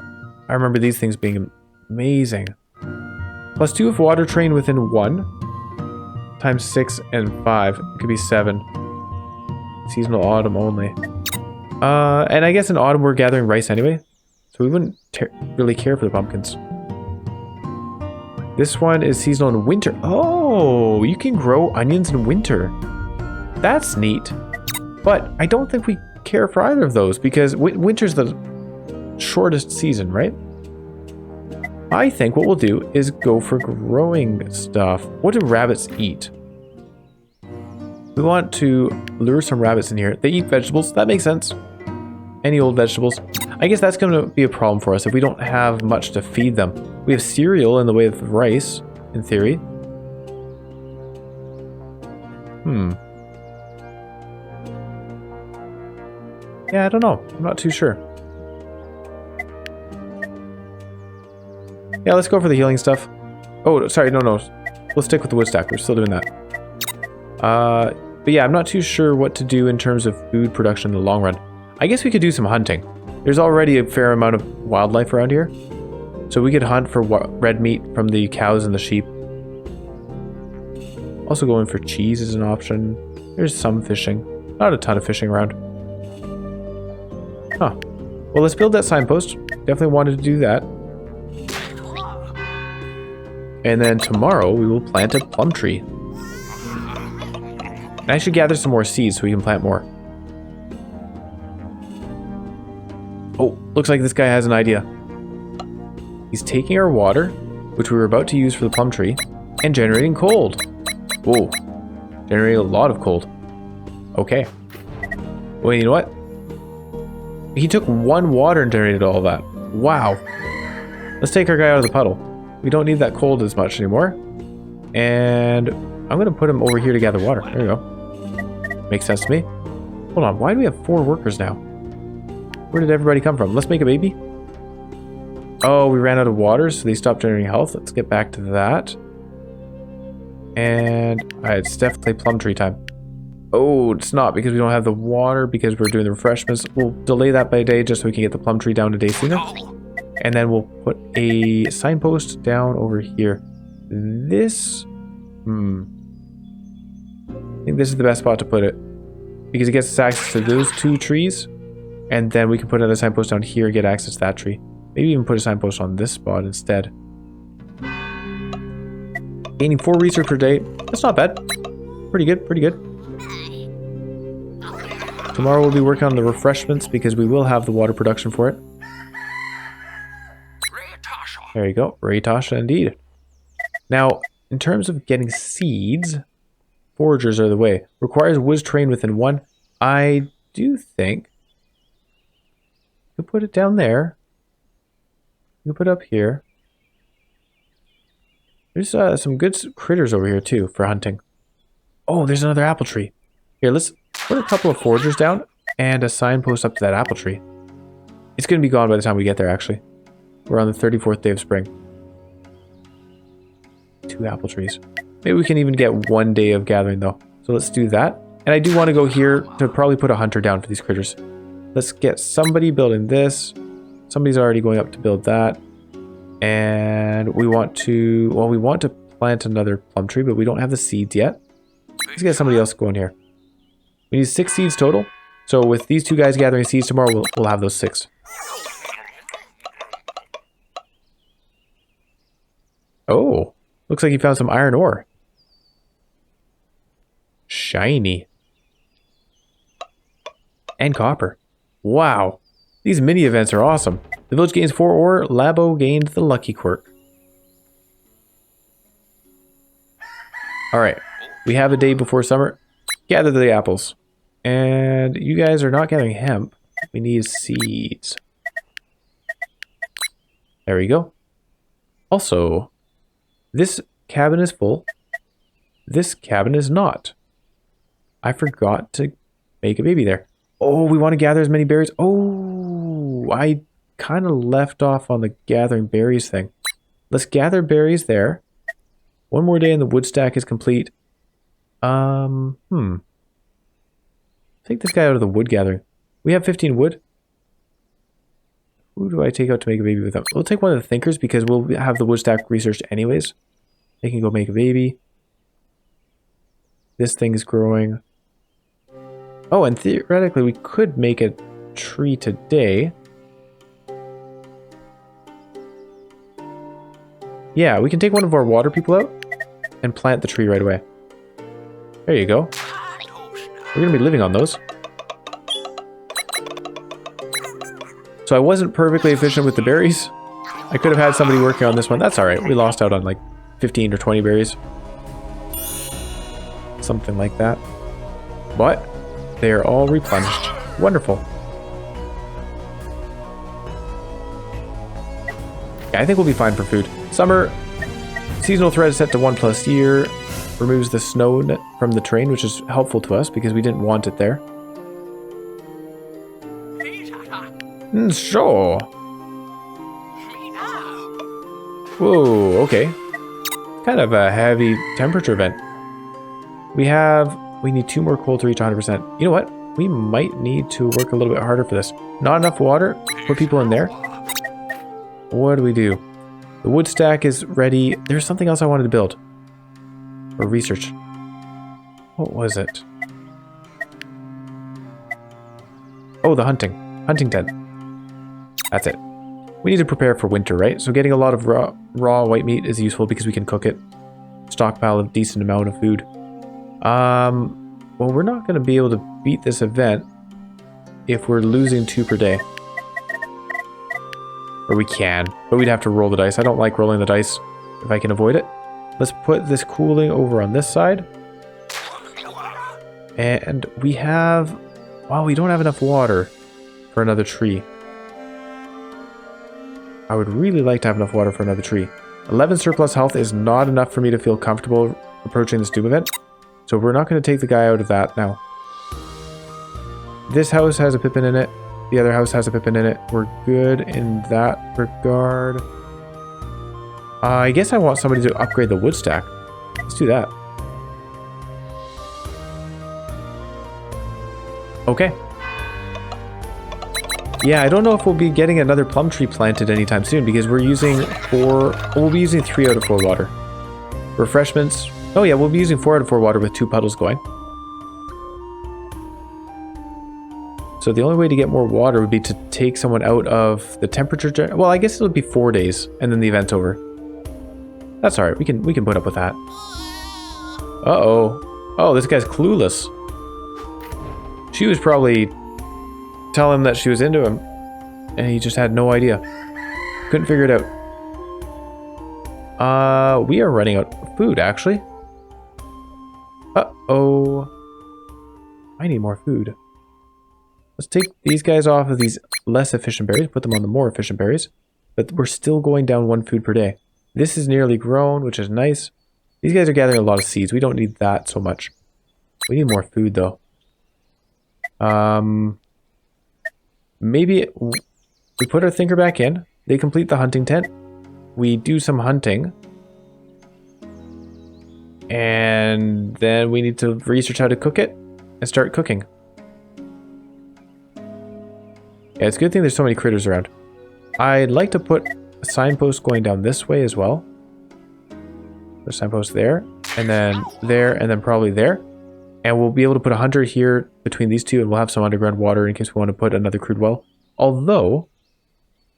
I remember these things being amazing. Plus 2 if water train within 1. Times 6 and 5. It could be 7. Seasonal autumn only. And I guess in autumn we're gathering rice anyway. So we wouldn't really care for the pumpkins. This one is seasonal in winter. Oh, you can grow onions in winter. That's neat. But I don't think we care for either of those because winter's the shortest season, right? I think what we'll do is go for growing stuff. What do rabbits eat? We want to lure some rabbits in here. They eat vegetables. That makes sense. Any old vegetables. I guess that's going to be a problem for us if we don't have much to feed them. We have cereal in the way of rice, in theory. Yeah, I don't know. I'm not too sure. Yeah, let's go for the healing stuff. Oh, sorry, no. We'll stick with the wood stack. We're still doing that. But yeah, I'm not too sure what to do in terms of food production in the long run. I guess we could do some hunting. There's already a fair amount of wildlife around here. So we could hunt for red meat from the cows and the sheep. Also going for cheese is an option. There's some fishing. Not a ton of fishing around. Huh. Well, let's build that signpost. Definitely wanted to do that. And then tomorrow we will plant a plum tree. And I should gather some more seeds so we can plant more. Oh, looks like this guy has an idea. He's taking our water, which we were about to use for the plum tree, and generating cold. Whoa. Generating a lot of cold. Okay. Well, you know what? He took 1 water and generated all of that. Wow. Let's take our guy out of the puddle. We don't need that cold as much anymore. And I'm going to put him over here to gather water. There we go. Makes sense to me. Hold on. Why do we have 4 workers now? Where did everybody come from? Let's make a baby. Oh, we ran out of water, so they stopped generating health. Let's get back to that. And it's definitely plum tree time. Oh, it's not because we don't have the water because we're doing the refreshments. We'll delay that by a day just so we can get the plum tree down a day sooner. And then we'll put a signpost down over here. This... I think this is the best spot to put it. Because it gets us access to those 2 trees. And then we can put another signpost down here and get access to that tree. Maybe even put a signpost on this spot instead. Gaining 4 research per day. That's not bad. Pretty good, pretty good. Tomorrow we'll be working on the refreshments because we will have the water production for it. There you go. Raytasha indeed. Now, in terms of getting seeds, foragers are the way. Requires woods trained within 1. I do think you put it down there. You put it up here. There's some good critters over here too for hunting. Oh, there's another apple tree. Here, let's put a couple of foragers down and a signpost up to that apple tree. It's going to be gone by the time we get there, actually. We're on the 34th day of spring. 2 apple trees. Maybe we can even get 1 day of gathering, though. So let's do that. And I do want to go here to probably put a hunter down for these critters. Let's get somebody building this. Somebody's already going up to build that. And we want to... Well, we want to plant another plum tree, but we don't have the seeds yet. Let's get somebody else going here. We need 6 seeds total. So with these 2 guys gathering seeds tomorrow, we'll have those 6. Oh, looks like he found some iron ore. Shiny. And copper. Wow. These mini events are awesome. The village gains 4 ore. Labo gained the lucky quirk. Alright. We have a day before summer. Gather the apples. And you guys are not gathering hemp. We need seeds. There we go. Also, this cabin is full. This cabin is not. I forgot to make a baby there. Oh, we want to gather as many berries. Oh, I kind of left off on the gathering berries thing. Let's gather berries there. 1 more day and the wood stack is complete. Take this guy out of the wood gathering. We have 15 wood. Who do I take out to make a baby with them? We'll take one of the thinkers because we'll have the wood stack researched anyways. They can go make a baby. This thing is growing. Oh, and theoretically we could make a tree today. Yeah, we can take one of our water people out and plant the tree right away. There you go. We're going to be living on those. So I wasn't perfectly efficient with the berries. I could have had somebody working on this one. That's alright. We lost out on like 15 or 20 berries. Something like that. But they are all replenished. Wonderful. Yeah, I think we'll be fine for food. Summer. Seasonal threat is set to 1+ year. Removes the snow from the terrain, which is helpful to us because we didn't want it there. Sure. Whoa, okay. Kind of a heavy temperature event. We need 2 more coal to reach 100%. You know what? We might need to work a little bit harder for this. Not enough water. Put people in there. What do we do? The wood stack is ready. There's something else I wanted to build. Or research. What was it? Oh, the hunting. Hunting tent. That's it. We need to prepare for winter, right? So getting a lot of raw white meat is useful because we can cook it. Stockpile a decent amount of food. Well, we're not going to be able to beat this event if we're losing 2 per day. Or we can, but we'd have to roll the dice. I don't like rolling the dice if I can avoid it. Let's put this cooling over on this side. And we have... Wow, we don't have enough water for another tree. I would really like to have enough water for another tree. 11 surplus health is not enough for me to feel comfortable approaching this doom event. So we're not going to take the guy out of that now. This house has a pippin in it. The other house has a pippin in it. We're good in that regard. I guess I want somebody to upgrade the wood stack. Let's do that. Okay. Yeah, I don't know if we'll be getting another plum tree planted anytime soon because we're using 4... We'll be using 3 out of 4 water. Refreshments. Oh yeah, we'll be using 4 out of 4 water with 2 puddles going. So the only way to get more water would be to take someone out of the temperature... Well, I guess it'll be 4 days and then the event's over. That's alright, we can put up with that. Uh-oh. Oh, this guy's clueless. She was probably telling him that she was into him, and he just had no idea. Couldn't figure it out. We are running out of food, actually. Uh-oh. I need more food. Let's take these guys off of these less efficient berries, put them on the more efficient berries. But we're still going down 1 food per day. This is nearly grown, which is nice. These guys are gathering a lot of seeds. We don't need that so much. We need more food, though. Maybe we put our thinker back in. They complete the hunting tent. We do some hunting. And then we need to research how to cook it and start cooking. Yeah, it's a good thing there's so many critters around. I'd like to put a signpost going down this way as well. Put a signpost there, and then probably there. And we'll be able to put a hunter here between these two, and we'll have some underground water in case we want to put another crude well. Although,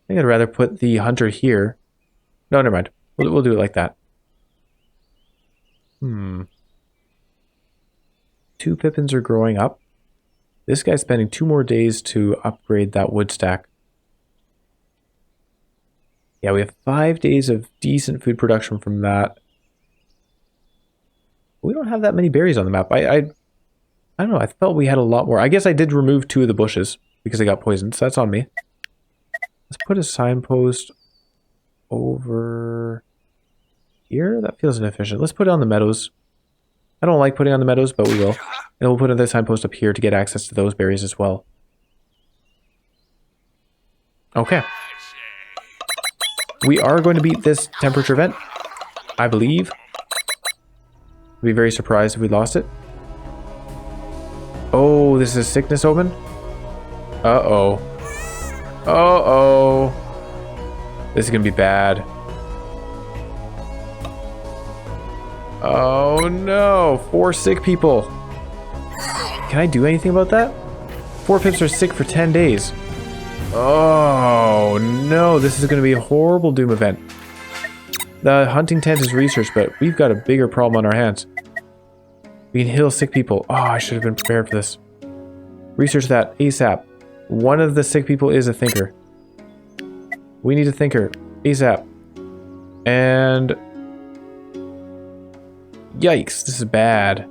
I think I'd rather put the hunter here. No, never mind. We'll do it like that. 2 pippins are growing up. This guy's spending 2 more days to upgrade that wood stack. Yeah, we have 5 days of decent food production from that. We don't have that many berries on the map. I don't know. I felt we had a lot more. I guess I did remove 2 of the bushes because they got poisoned, so that's on me. Let's put a signpost over here. That feels inefficient. Let's put it on the meadows. I don't like putting on the meadows, but we will. And we'll put another signpost up here to get access to those berries as well. Okay. We are going to beat this temperature event, I believe. I'd be very surprised if we lost it. Oh, this is a sickness omen? Uh-oh. Uh-oh. This is going to be bad. Oh no, 4 sick people. Can I do anything about that? 4 pips are sick for 10 days. Oh no, this is going to be a horrible doom event. The hunting tent is researched, but we've got a bigger problem on our hands. We can heal sick people. Oh, I should have been prepared for this. Research that ASAP. One of the sick people is a thinker. We need a thinker ASAP. And yikes, this is bad.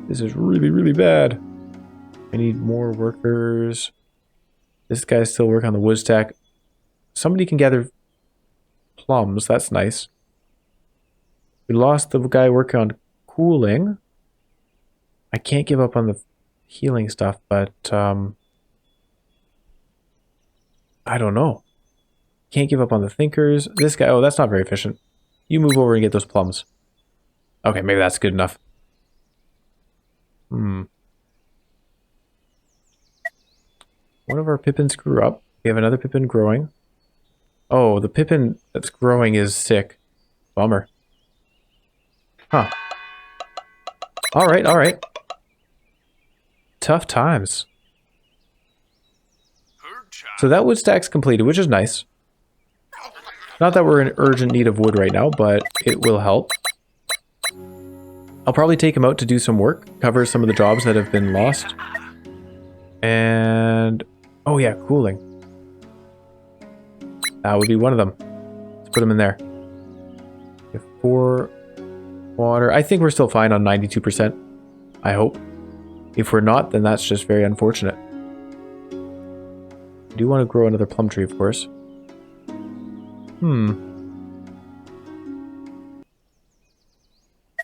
This is really, really bad. I need more workers. This guy's still working on the wood stack. Somebody can gather plums. That's nice. We lost the guy working on cooling. I can't give up on the healing stuff, but I don't know. Can't give up on the thinkers. This guy, oh, that's not very efficient. You move over and get those plums. Okay, maybe that's good enough. One of our pippins grew up. We have another pippin growing. Oh, the pippin that's growing is sick. Bummer. Huh. Alright, alright. Tough times. So that wood stack's completed, which is nice. Not that we're in urgent need of wood right now, but it will help. I'll probably take him out to do some work, cover some of the jobs that have been lost. And... oh yeah, cooling. That would be one of them. Let's put them in there. We have 4 water. I think we're still fine on 92%. I hope. If we're not, then that's just very unfortunate. I do want to grow another plum tree, of course.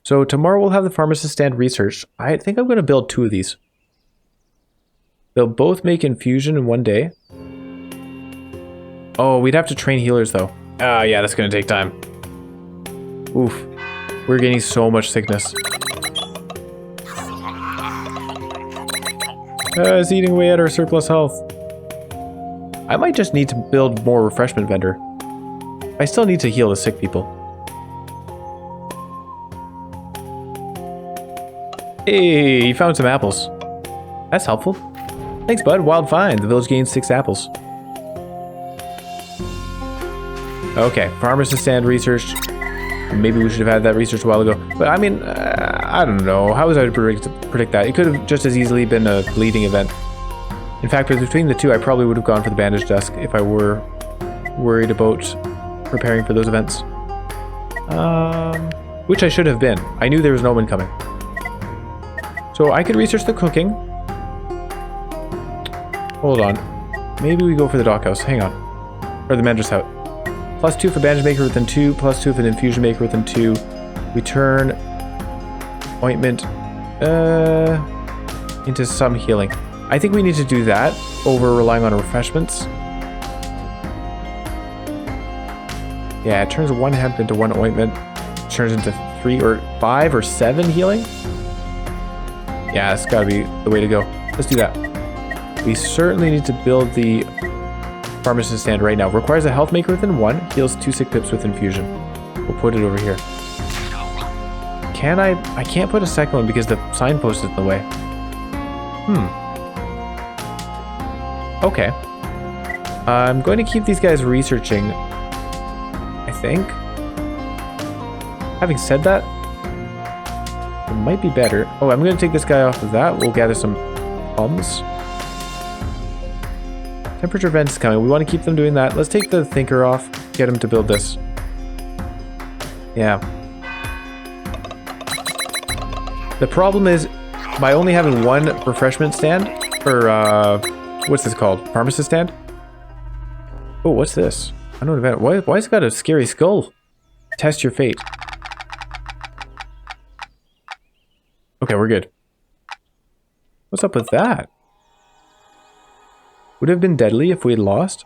So tomorrow we'll have the pharmacist stand researched. I think I'm going to build 2 of these. They'll both make infusion in one day. Oh, we'd have to train healers though. Yeah, that's going to take time. Oof. We're getting so much sickness. It's eating away at our surplus health. I might just need to build more refreshment vendor. I still need to heal the sick people. Hey, you found some apples. That's helpful. Thanks, bud. Wild find. The village gained 6 apples. Okay, pharmacist stand researched. Maybe we should have had that research a while ago. But I mean, I don't know. How was I to predict that? It could have just as easily been a bleeding event. In fact, between the two, I probably would have gone for the bandage desk if I were worried about preparing for those events. Which I should have been. I knew there was no one coming. So I could research the cooking. Hold on. Maybe we go for the dock house. Hang on. Or the manager's house. +2 for bandage maker within 2. +2 for the infusion maker within 2. We turn ointment into some healing. I think we need to do that over relying on refreshments. Yeah, it turns 1 hemp into 1 ointment. It turns into 3 or 5 or 7 healing. Yeah, that's gotta be the way to go. Let's do that. We certainly need to build the pharmacist stand right now. Requires a health maker within 1. Heals 2 sick pips with infusion. We'll put it over here. Can I? I can't put a second one because the signpost is in the way. Okay. I'm going to keep these guys researching, I think. Having said that, it might be better. Oh, I'm going to take this guy off of that. We'll gather some plums. Temperature vent is coming. We want to keep them doing that. Let's take the thinker off. Get him to build this. Yeah. The problem is, by only having 1 refreshment stand, or what's this called? Pharmacist stand? Oh, what's this? I don't know. Why has it got a scary skull? Test your fate. Okay, we're good. What's up with that? Would it have been deadly if we had lost?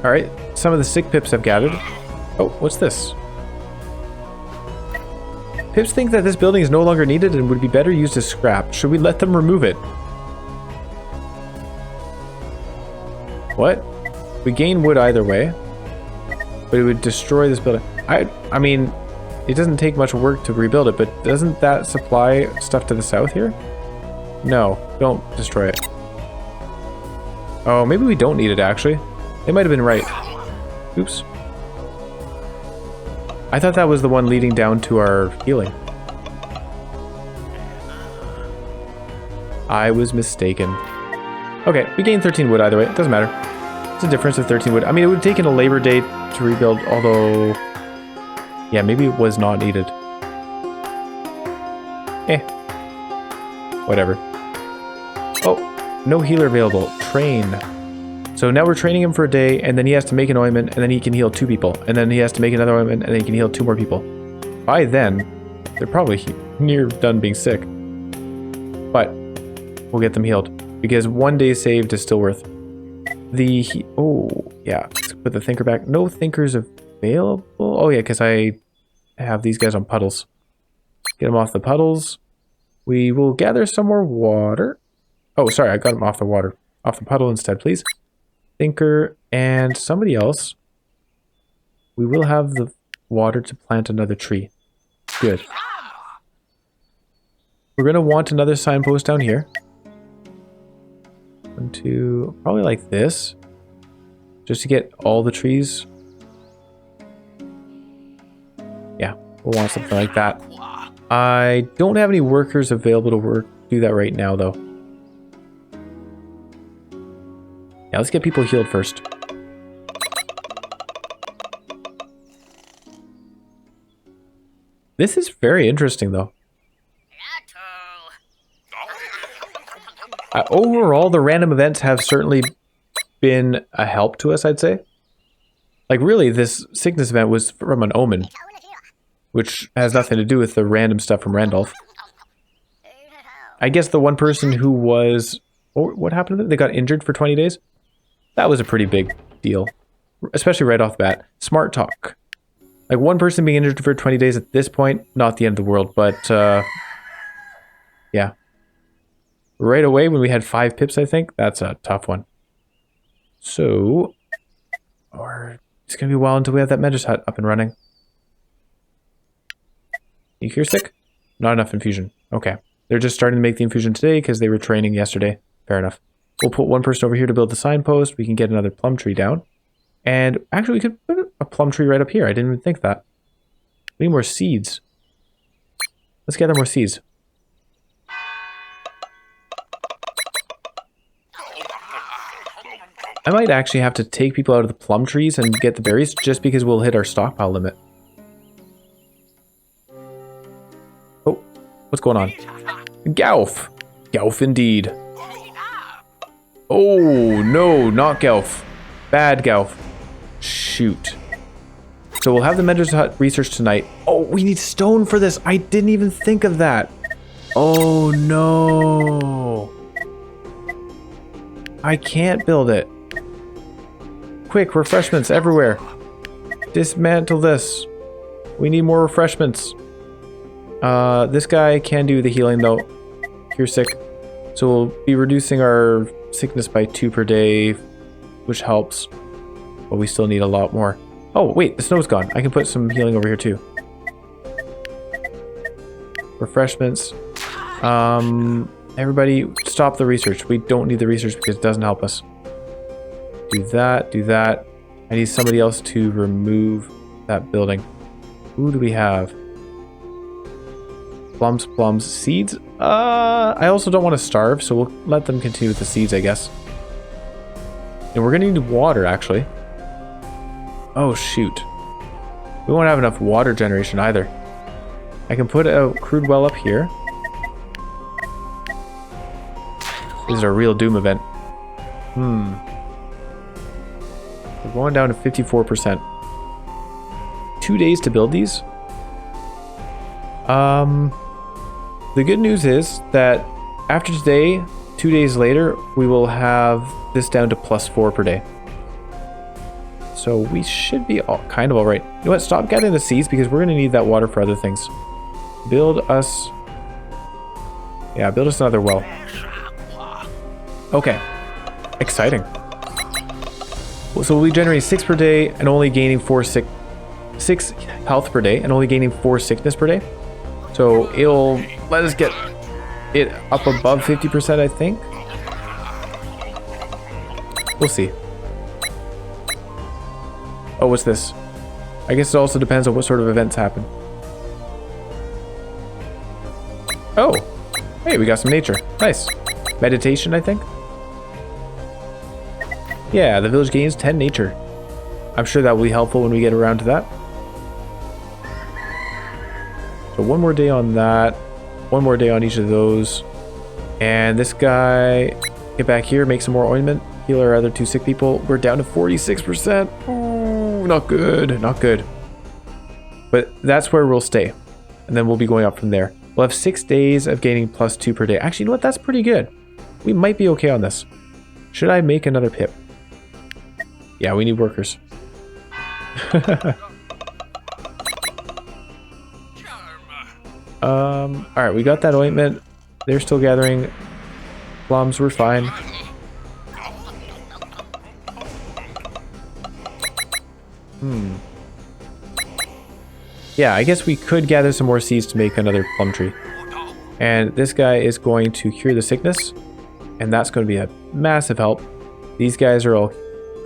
Alright, some of the sick pips I've gathered. Oh, what's this? Pips think that this building is no longer needed and would be better used as scrap. Should we let them remove it? What? We gain wood either way, but it would destroy this building. I mean, it doesn't take much work to rebuild it, but doesn't that supply stuff to the south here? No, don't destroy it. Oh, maybe we don't need it actually. They might have been right. Oops. I thought that was the one leading down to our healing. I was mistaken. Okay, we gained 13 wood either way. It doesn't matter. It's a difference of 13 wood. I mean, it would have taken a labor day to rebuild, although... yeah, maybe it was not needed. Whatever. Oh, no healer available. Train. So now we're training him for a day, and then he has to make an ointment, and then he can heal 2 people. And then he has to make another ointment, and then he can heal 2 more people. By then, they're probably near done being sick. But we'll get them healed, because 1 day saved is still worth. Oh, yeah. Let's put the thinker back. No thinkers available? Oh, yeah, because I have these guys on puddles. Get them off the puddles. We will gather some more water. Oh, sorry, I got them off the water. Off the puddle instead, please. Thinker and somebody else. We will have the water to plant another tree. Good. We're going to want another signpost down here. 1, 2, probably like this. Just to get all the trees. Yeah, we'll want something like that. I don't have any workers available to do that right now, though. Yeah, let's get people healed first. This is very interesting, though. Overall, the random events have certainly been a help to us, I'd say. Like, really, this sickness event was from an omen, which has nothing to do with the random stuff from Randolph. I guess the one person who was... Oh, what happened to them? They got injured for 20 days? That was a pretty big deal, especially right off the bat. Smart talk. Like, one person being injured for 20 days at this point, not the end of the world, but, yeah. Right away, when we had 5 pips, I think, that's a tough one. So, it's going to be a while until we have that Medra's hut up and running. You cure sick? Not enough infusion. Okay. They're just starting to make the infusion today because they were training yesterday. Fair enough. We'll put one person over here to build the signpost. We can get another plum tree down. And actually, we could put a plum tree right up here. I didn't even think of that. We need more seeds. Let's gather more seeds. I might actually have to take people out of the plum trees and get the berries just because we'll hit our stockpile limit. Oh, what's going on? Gauf! Gauf indeed. Oh, no, not Gauf. Bad Gauf. Shoot. So we'll have the Medra's hut research tonight. Oh, we need stone for this. I didn't even think of that. Oh, no. I can't build it. Quick, refreshments everywhere. Dismantle this. We need more refreshments. This guy can do the healing though. Cure sick. So we'll be reducing our sickness by 2 per day, which helps. But we still need a lot more. Oh, wait, the snow's gone. I can put some healing over here too. Refreshments. Everybody stop the research. We don't need the research because it doesn't help us. Do that, do that. I need somebody else to remove that building. Who do we have? Plums, plums, seeds? I also don't want to starve, so we'll let them continue with the seeds, I guess. And we're gonna need water, actually. Oh, shoot. We won't have enough water generation either. I can put a crude well up here. This is a real doom event. We're going down to 54%. 2 days to build these. The good news is that after today, 2 days later, we will have this down to +4 per day. So we should be kind of all right. You know what? Stop gathering the seeds because we're going to need that water for other things. Build us... Yeah, build us another well. Okay. Exciting. So we'll be generating 6 per day and only gaining 6 health per day and only gaining 4 sickness per day. So it'll let us get it up above 50%, I think. We'll see. Oh, what's this? I guess it also depends on what sort of events happen. Oh, hey, we got some nature. Nice. Meditation, I think. Yeah, the village gains 10 nature. I'm sure that will be helpful when we get around to that. So 1 more day on that. 1 more day on each of those. And this guy, get back here, make some more ointment. Heal our other 2 sick people. We're down to 46%. Ooh, not good, not good. But that's where we'll stay. And then we'll be going up from there. We'll have 6 days of gaining +2 per day. Actually, you know what? That's pretty good. We might be okay on this. Should I make another pip? Yeah, we need workers. Alright, we got that ointment. They're still gathering plums. We're fine. Yeah, I guess we could gather some more seeds to make another plum tree. And this guy is going to cure the sickness, and that's going to be a massive help. These guys are all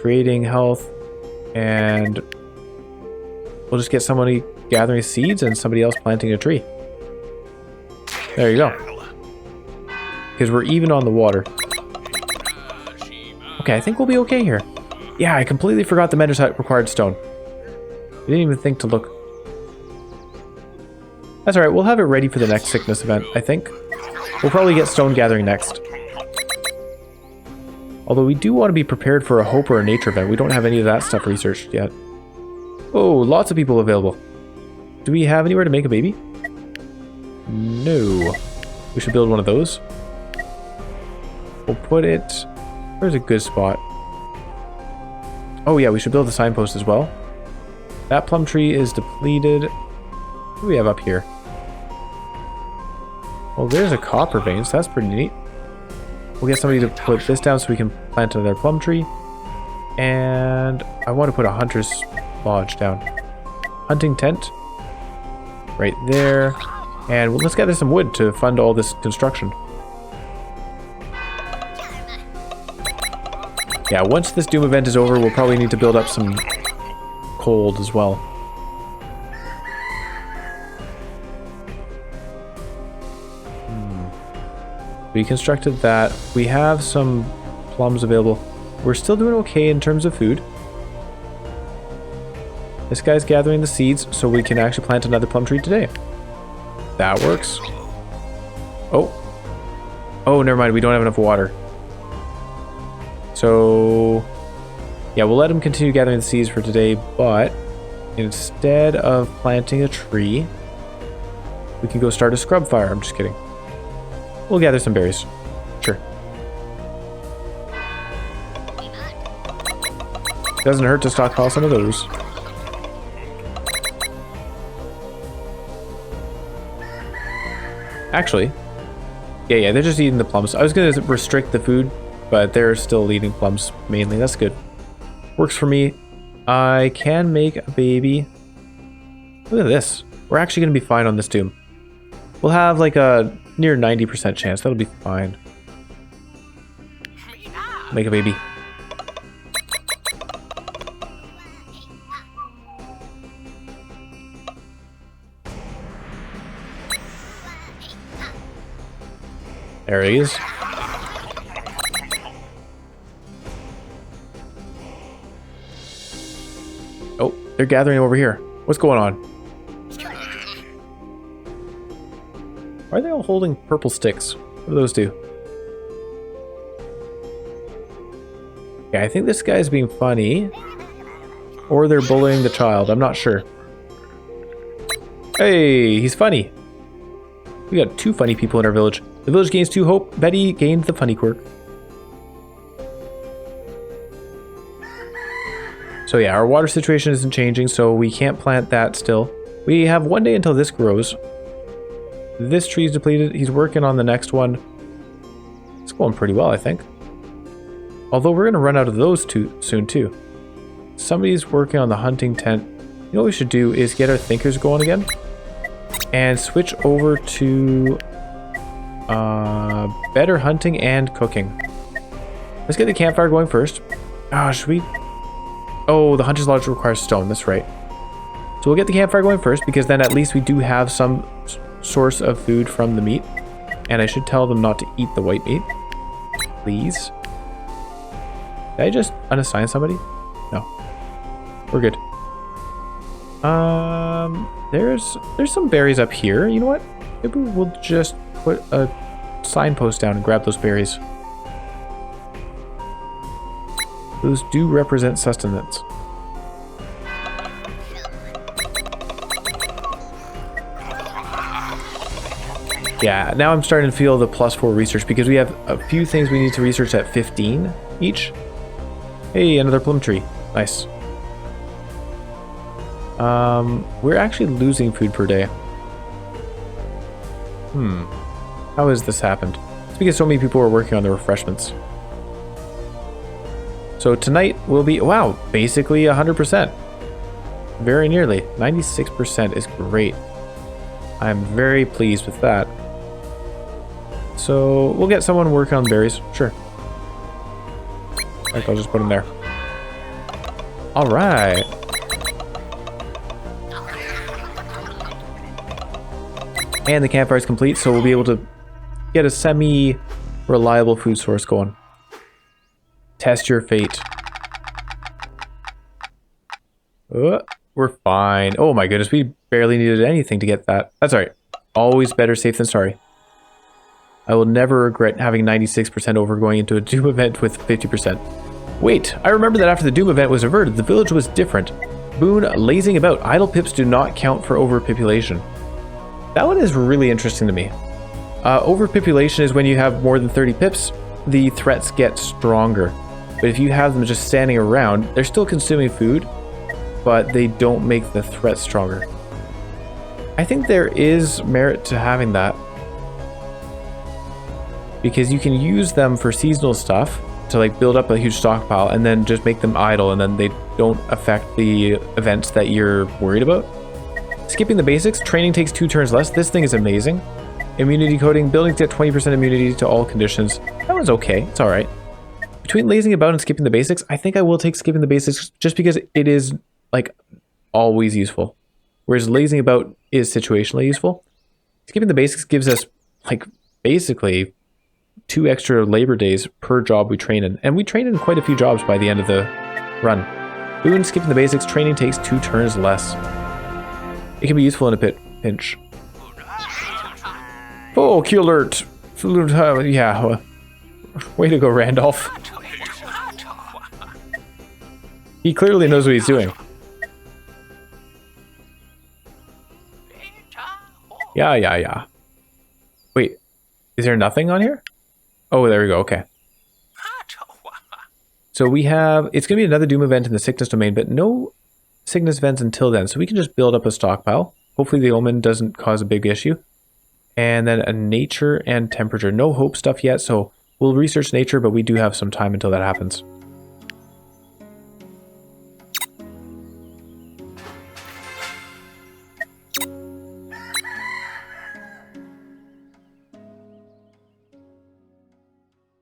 creating health, and we'll just get somebody gathering seeds and somebody else planting a tree. There you go. Because we're even on the water. Okay, I think we'll be okay here. Yeah, I completely forgot the Mentor's Hut required stone. I didn't even think to look. That's alright, we'll have it ready for the next sickness event, I think. We'll probably get stone gathering next. Although we do want to be prepared for a hope or a nature event. We don't have any of that stuff researched yet. Oh, lots of people available. Do we have anywhere to make a baby? No. We should build one of those. We'll put it... Where's a good spot? Oh yeah, we should build a signpost as well. That plum tree is depleted. What do we have up here? Oh, there's a copper vein, so that's pretty neat. We'll get somebody to put this down so we can plant another plum tree. And I want to put a hunter's lodge down. Hunting tent. Right there. And let's gather some wood to fund all this construction. Yeah, once this Doom event is over, we'll probably need to build up some coal as well. We constructed that. We have some plums available. We're still doing okay in terms of food. This guy's gathering the seeds so we can actually plant another plum tree today. That works. Oh. Oh, never mind. We don't have enough water. So, yeah, we'll let him continue gathering the seeds for today, but instead of planting a tree, we can go start a scrub fire. I'm just kidding. We'll gather some berries. Sure. Doesn't hurt to stockpile some of those. Actually, yeah, they're just eating the plums. I was going to restrict the food, but they're still eating plums mainly. That's good. Works for me. I can make a baby. Look at this. We're actually going to be fine on this Doom. We'll have like a near 90% chance. That'll be fine. Make a baby. There he is. Oh, they're gathering over here. What's going on? Why are they all holding purple sticks? What do those do? Yeah, I think this guy's being funny. Or they're bullying the child. I'm not sure. Hey, he's funny. We got 2 funny people in our village. The village gains 2 hope. Betty gained the funny quirk. So yeah, our water situation isn't changing, so we can't plant that still. We have 1 day until this grows. This tree's depleted. He's working on the next one. It's going pretty well, I think. Although we're going to run out of those soon too. Somebody's working on the hunting tent. You know what we should do is get our thinkers going again. And switch over to better hunting and cooking. Let's get the campfire going first. Should we? Oh, the hunter's lodge requires stone. That's right. So we'll get the campfire going first because then at least we do have some source of food from the meat. And I should tell them not to eat the white meat. Please. Did I just unassign somebody? No. We're good. There's some berries up here. You know what? Maybe we'll just put a signpost down and grab those berries. Those do represent sustenance. Yeah, now I'm starting to feel the +4 research because we have a few things we need to research at 15 each. Hey, another plum tree. Nice. We're actually losing food per day. How has this happened? It's because so many people are working on the refreshments. So tonight will be, wow, basically 100%. Very nearly. 96% is great. I'm very pleased with that. So we'll get someone working on berries. Sure. Like, I'll just put them there. All right. And the campfire is complete, so we'll be able to get a semi-reliable food source going. Test your fate. We're fine. Oh my goodness, we barely needed anything to get that. That's alright. Always better safe than sorry. I will never regret having 96% over going into a Doom event with 50%. Wait, I remember that after the Doom event was averted, the village was different. Boon, lazing about. Idle pips do not count for overpopulation. That one is really interesting to me. Overpopulation is when you have more than 30 pips, the threats get stronger. But if you have them just standing around, they're still consuming food, but they don't make the threat stronger. I think there is merit to having that, because you can use them for seasonal stuff to like build up a huge stockpile and then just make them idle, and then they don't affect the events that you're worried about. Skipping the basics, training takes 2 turns less. This thing is amazing. Immunity coating, buildings get 20% immunity to all conditions. That one's okay, it's alright. Between lazing about and skipping the basics, I think I will take skipping the basics just because it is like always useful. Whereas lazing about is situationally useful. Skipping the basics gives us like basically 2 extra labor days per job we train in. And we train in quite a few jobs by the end of the run. Boon, skipping the basics, training takes 2 turns less. It can be useful in a pinch. Oh, key alert! Yeah, way to go, Randolph. He clearly knows what he's doing. Yeah. Wait, is there nothing on here? Oh, there we go, okay. So we have, it's going to be another Doom event in the sickness domain, but no sickness events until then. So we can just build up a stockpile. Hopefully the omen doesn't cause a big issue. And then a nature and temperature. No hope stuff yet, so we'll research nature, but we do have some time until that happens.